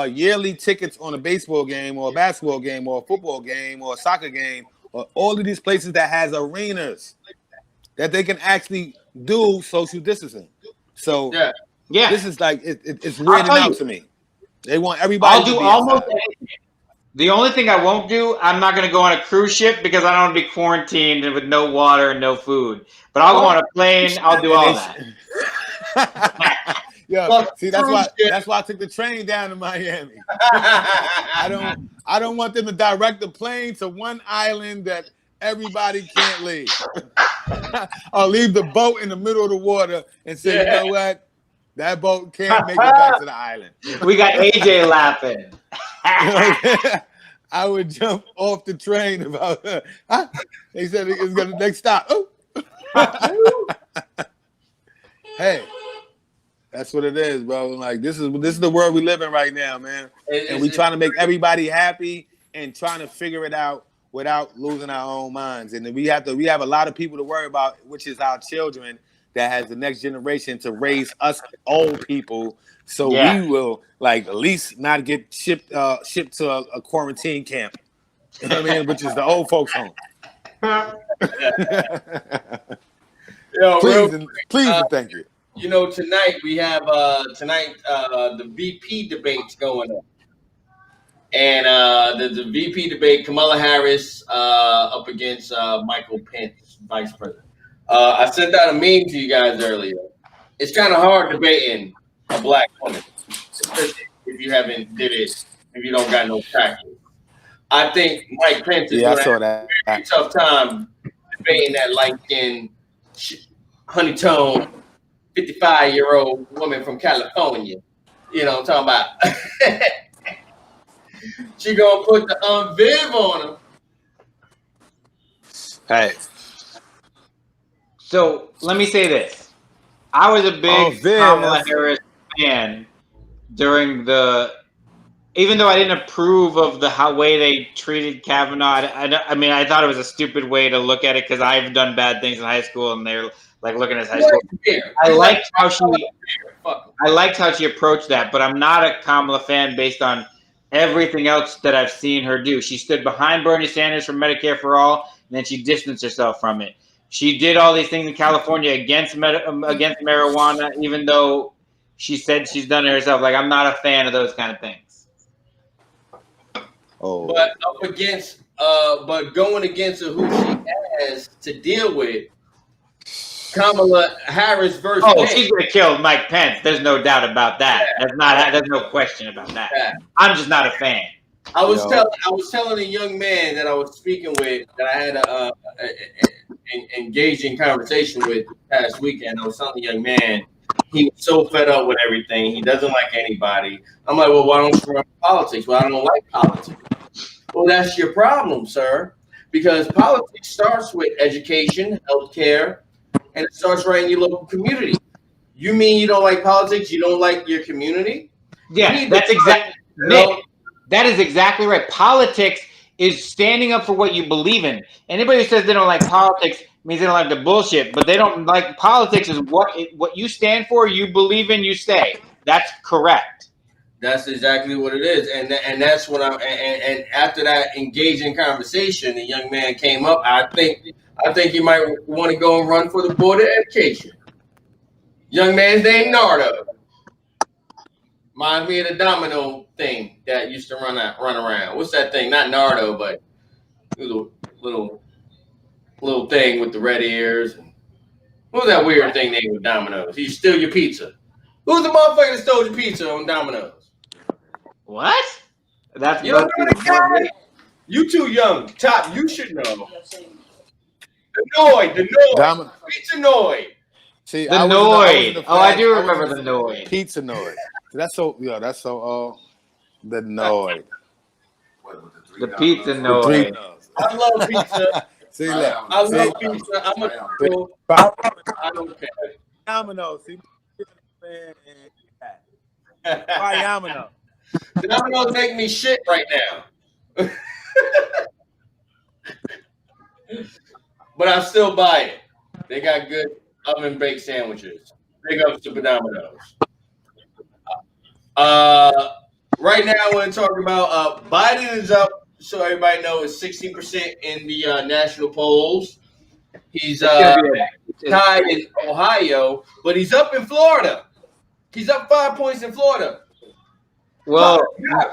yearly tickets on a baseball game or a basketball game or a football game or a soccer game or all of these places that has arenas that they can actually do social distancing. So this is like it's weirding out to me. They want everybody. I'll do almost anything. The only thing I won't do, I'm not going to go on a cruise ship because I don't want to be quarantined and with no water and no food. But I'll go on a plane. I'll do all that. Yeah, see, that's why I took the train down to Miami. I don't want them to direct the plane to one island that everybody can't leave. I'll leave the boat in the middle of the water and say, you know what? That boat can't make it back to the island. We got AJ laughing. I would jump off the train about. They said it's gonna next stop. Oh. Hey, that's what it is, bro. Like this is the world we live in right now, man. And we trying to make everybody happy and trying to figure it out without losing our own minds. And we have a lot of people to worry about, which is our children that has the next generation to raise us old people. So we will like at least not get shipped to a quarantine camp. You know what I mean? Which is the old folks home. Please and thank you. You know, tonight we have the VP debates going on. And the VP debate, Kamala Harris up against Michael Pence, Vice President. I sent out a meme to you guys earlier. It's kind of hard debating a black woman, especially if you haven't did it, if you don't got no practice. I think Mike Pence is going to have a very tough time debating that light-skinned, honey-toned, 55-year-old woman from California. You know what I'm talking about? She gonna put the Viv on him. Hey. So let me say this. I was a big Kamala Harris fan during even though I didn't approve of the way they treated Kavanaugh. I mean, I thought it was a stupid way to look at it because I've done bad things in high school and they're like looking at high school. I liked how she approached that, but I'm not a Kamala fan based on everything else that I've seen her do. She stood behind Bernie Sanders for Medicare for All, and then she distanced herself from it. She did all these things in California against marijuana, even though she said she's done it herself. Like, I'm not a fan of those kind of things. Oh, but but going against who she has to deal with, Kamala Harris versus Pence. She's gonna kill Mike Pence. There's no doubt about that. There's no question about that. I'm just not a fan. I was telling a young man that I was speaking with that I had a engaging conversation with past weekend. I was telling the young man he was so fed up with everything. He doesn't like anybody. I'm like, well, why don't you run politics? Well, I don't like politics. Well, that's your problem, sir, because politics starts with education, healthcare, and it starts right in your local community. You mean you don't like politics? You don't like your community? Yeah, that's exactly. Nick, that is exactly right. Politics is standing up for what you believe in. Anybody who says they don't like politics means they don't like the bullshit, but they don't like politics is what you stand for, you believe in, you say. That's correct. That's exactly what it is, and that's what and after that engaging conversation, the young man came up. I think he might want to go and run for the board of education. Young man's named Nardo. Reminds me of the domino thing that used to run around. What's that thing? Not Nardo, but little thing with the red ears. What was that weird thing named with Domino's? He steal your pizza. Who's the motherfucker that stole your pizza on Domino's? What? That's you don't know the guy? You too young. Top, you should know. The Noid. Pizza Noid. See, the Noid. I do remember the Noid. Pizza Noid. That's so the Noid. The Pizza Noid. I love pizza. See, I love pizza. I'm a I don't care. Domino. See, why Domino? Domino's make me shit right now. But I still buy it. They got good oven baked sandwiches. Big ups to Domino's. Right now we're talking about Biden is up, so everybody knows, 60% in the national polls. He's tied in Ohio, but he's up in Florida. He's up 5 points in Florida. Well,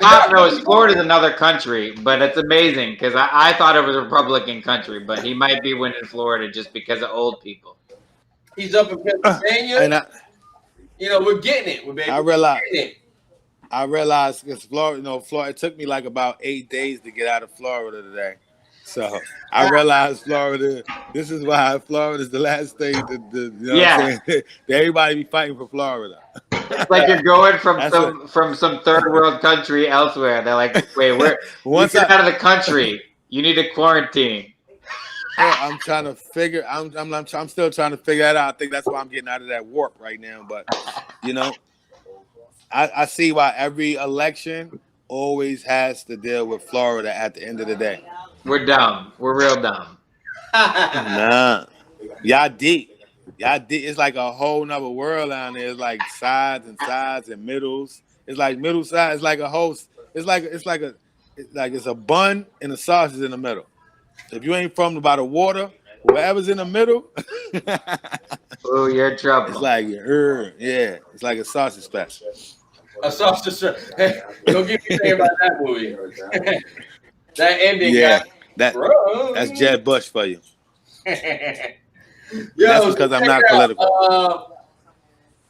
God knows Florida's another country, but it's amazing because I thought it was a Republican country, but he might be winning Florida just because of old people. He's up in Pennsylvania. And we're getting it. Baby. I realized because Florida, Florida. It took me like about 8 days to get out of Florida today. So I realized Florida. This is why Florida is the last state that everybody be fighting for Florida. It's like you're going from some third world country elsewhere. They're like, wait, once you're out of the country, you need to quarantine. I'm trying to figure. I'm still trying to figure that out. I think that's why I'm getting out of that warp right now. But I see why every election always has to deal with Florida at the end of the day. We're dumb. We're real dumb. Nah, y'all deep. It's like a whole nother world down there. It's like sides and middles. It's like middle size. It's like a host. It's a bun and a sausage in the middle. If you ain't from by the water, whatever's in the middle. Oh, you're in trouble. It's like it's like a sausage special. A sausage. Don't get me thinking about that movie. That ending. Yeah, that's Jeb Bush for you. That's because I'm not political.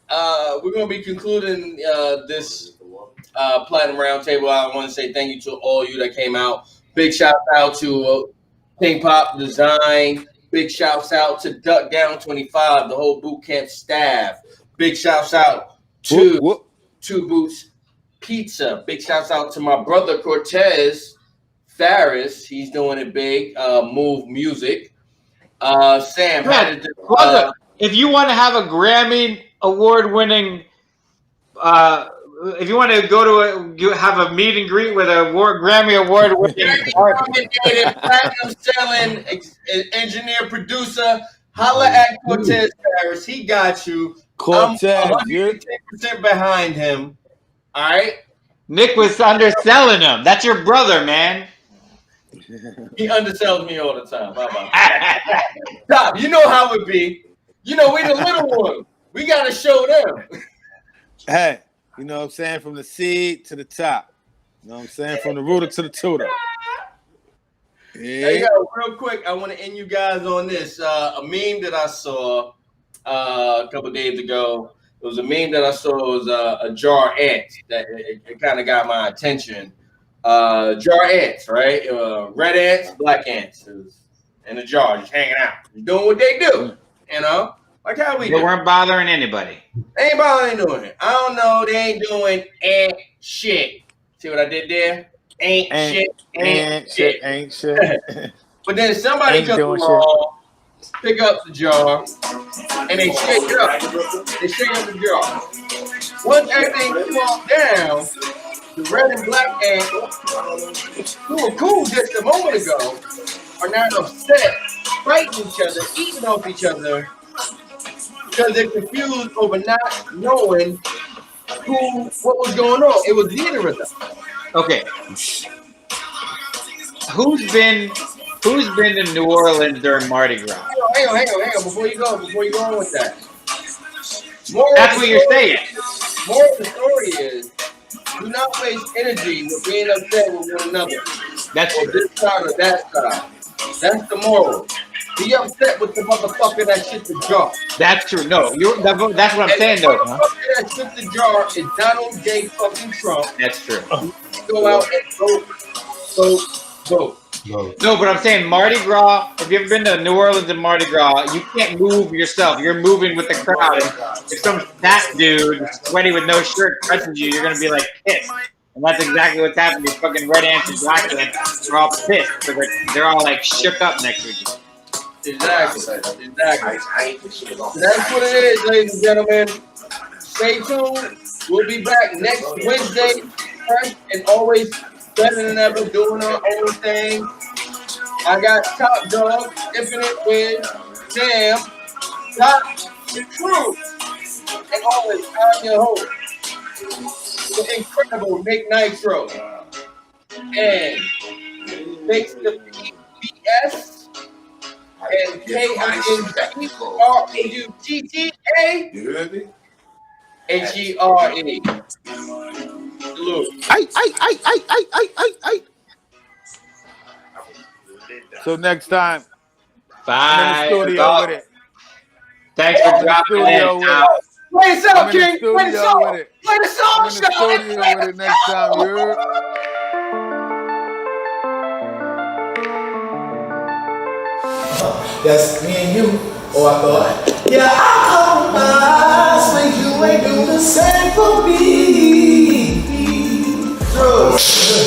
We're going to be concluding this Platinum Roundtable. I want to say thank you to all you that came out. Big shout out to Pink Pop Design. Big shouts out to Duck Down 25, the whole boot camp staff. Big shouts out to Two Boots Pizza. Big shouts out to my brother Cortez Farris. He's doing it big. Move Music. Sam, if you want to have a Grammy award-winning, if you want to go to have a meet and greet with a Grammy award-winning platinum-selling engineer producer, holla at Cortez Farris. He got you. Cortez, I'm 110% behind him. All right. Nick was underselling him. That's your brother, man. He undersells me all the time. How about that? Stop. You know how it be. We the little one. We got to show them. Hey, you know what I'm saying? From the seed to the top. You know what I'm saying? From the rooter to the tutor. Yeah. Hey, yo, real quick, I want to end you guys on this. A meme that I saw a couple of days ago. It was a meme that I saw. It was a jar ant that it kind of got my attention. Jar ants, right? Red ants, black ants in a jar, just hanging out, just doing what they do, like how we do. They weren't bothering anybody. They ain't bothering doing it. I don't know. They ain't doing shit. See what I did there? Ain't shit. But then somebody comes along, pick up the jar, and they shake it up. They shake up the jar. Once everything falls down, the red and black ants who were cool just a moment ago are now upset, fighting each other, eating off each other because they're confused over not knowing what was going on. It was neither of them. Okay. Who's been to New Orleans during Mardi Gras? Hang on. Before you go on with that. That's what you're saying. More of the story is, do not waste energy with being upset with one another. That's or this side or that side. That's the moral. Be upset with the motherfucker that shit the jar. That's true. No, that's what I'm saying though. The motherfucker that shit the jar is Donald J. fucking Trump. That's true. Go out and vote. No, but I'm saying Mardi Gras, if you've ever been to New Orleans and Mardi Gras, you can't move yourself. You're moving with the crowd. And if some fat dude, sweaty with no shirt, touches you, you're going to be like pissed. And that's exactly what's happening. These fucking red ants and black ants, they're all pissed. So they're all like shook up next to each other. Exactly. That's what it is, ladies and gentlemen. Stay tuned. We'll be back next Wednesday, fresh and always better than ever, doing our own thing. I got Top Dog, Infinite Wiz, Jam, Top, Crew, and always I'm your host, the incredible Nick Nitro, and thanks to PBS and KINDROUTTA. Look. So next time, bye. I'm in the studio with it. Thanks for dropping in. Play this out, King. Play the song. With it. Play the song, I'm in the studio with it next time. You heard? That's me and you. Oh, I thought, yeah, I'll compromise when you ain't do the same for me.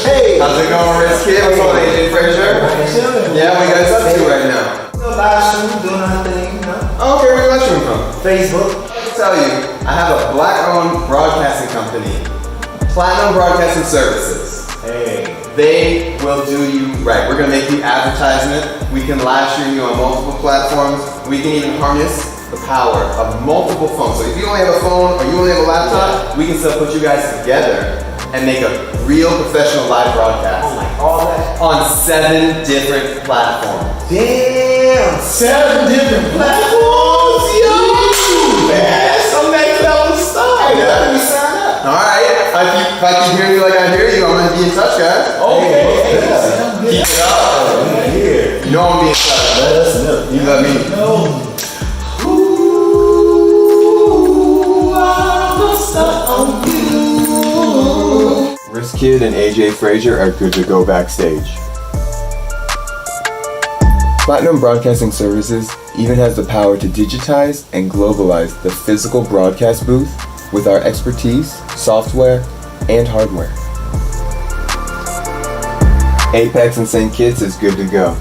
Hey, how's it going, Rich Kid? What's on, AJ Frazier? Yeah, what you guys up to right now? Live stream, doing our thing, you know. Oh, okay, where you live streaming from? Facebook. Let me tell you, I have a black-owned broadcasting company, Platinum Broadcasting Services. Hey. They will do you right. We're gonna make you advertisement. We can live stream you on multiple platforms. We can even harness the power of multiple phones. So if you only have a phone or you only have a laptop, we can still put you guys together and make a real professional live broadcast. Oh, like all that? On 7 different platforms. Damn, 7 different platforms? Yo! Man, that's some next level stuff. Hey, let me sign up. Alright, if I keep hearing you like I hear you, I'm gonna be in touch, guys. Okay. Keep it up. You know I'm being in touch. Let us know. You let me know. Ooh, I'm stuck on you. Risk Kid and AJ Frazier are good to go backstage. Platinum Broadcasting Services even has the power to digitize and globalize the physical broadcast booth with our expertise, software, and hardware. Apex and St. Kitts is good to go.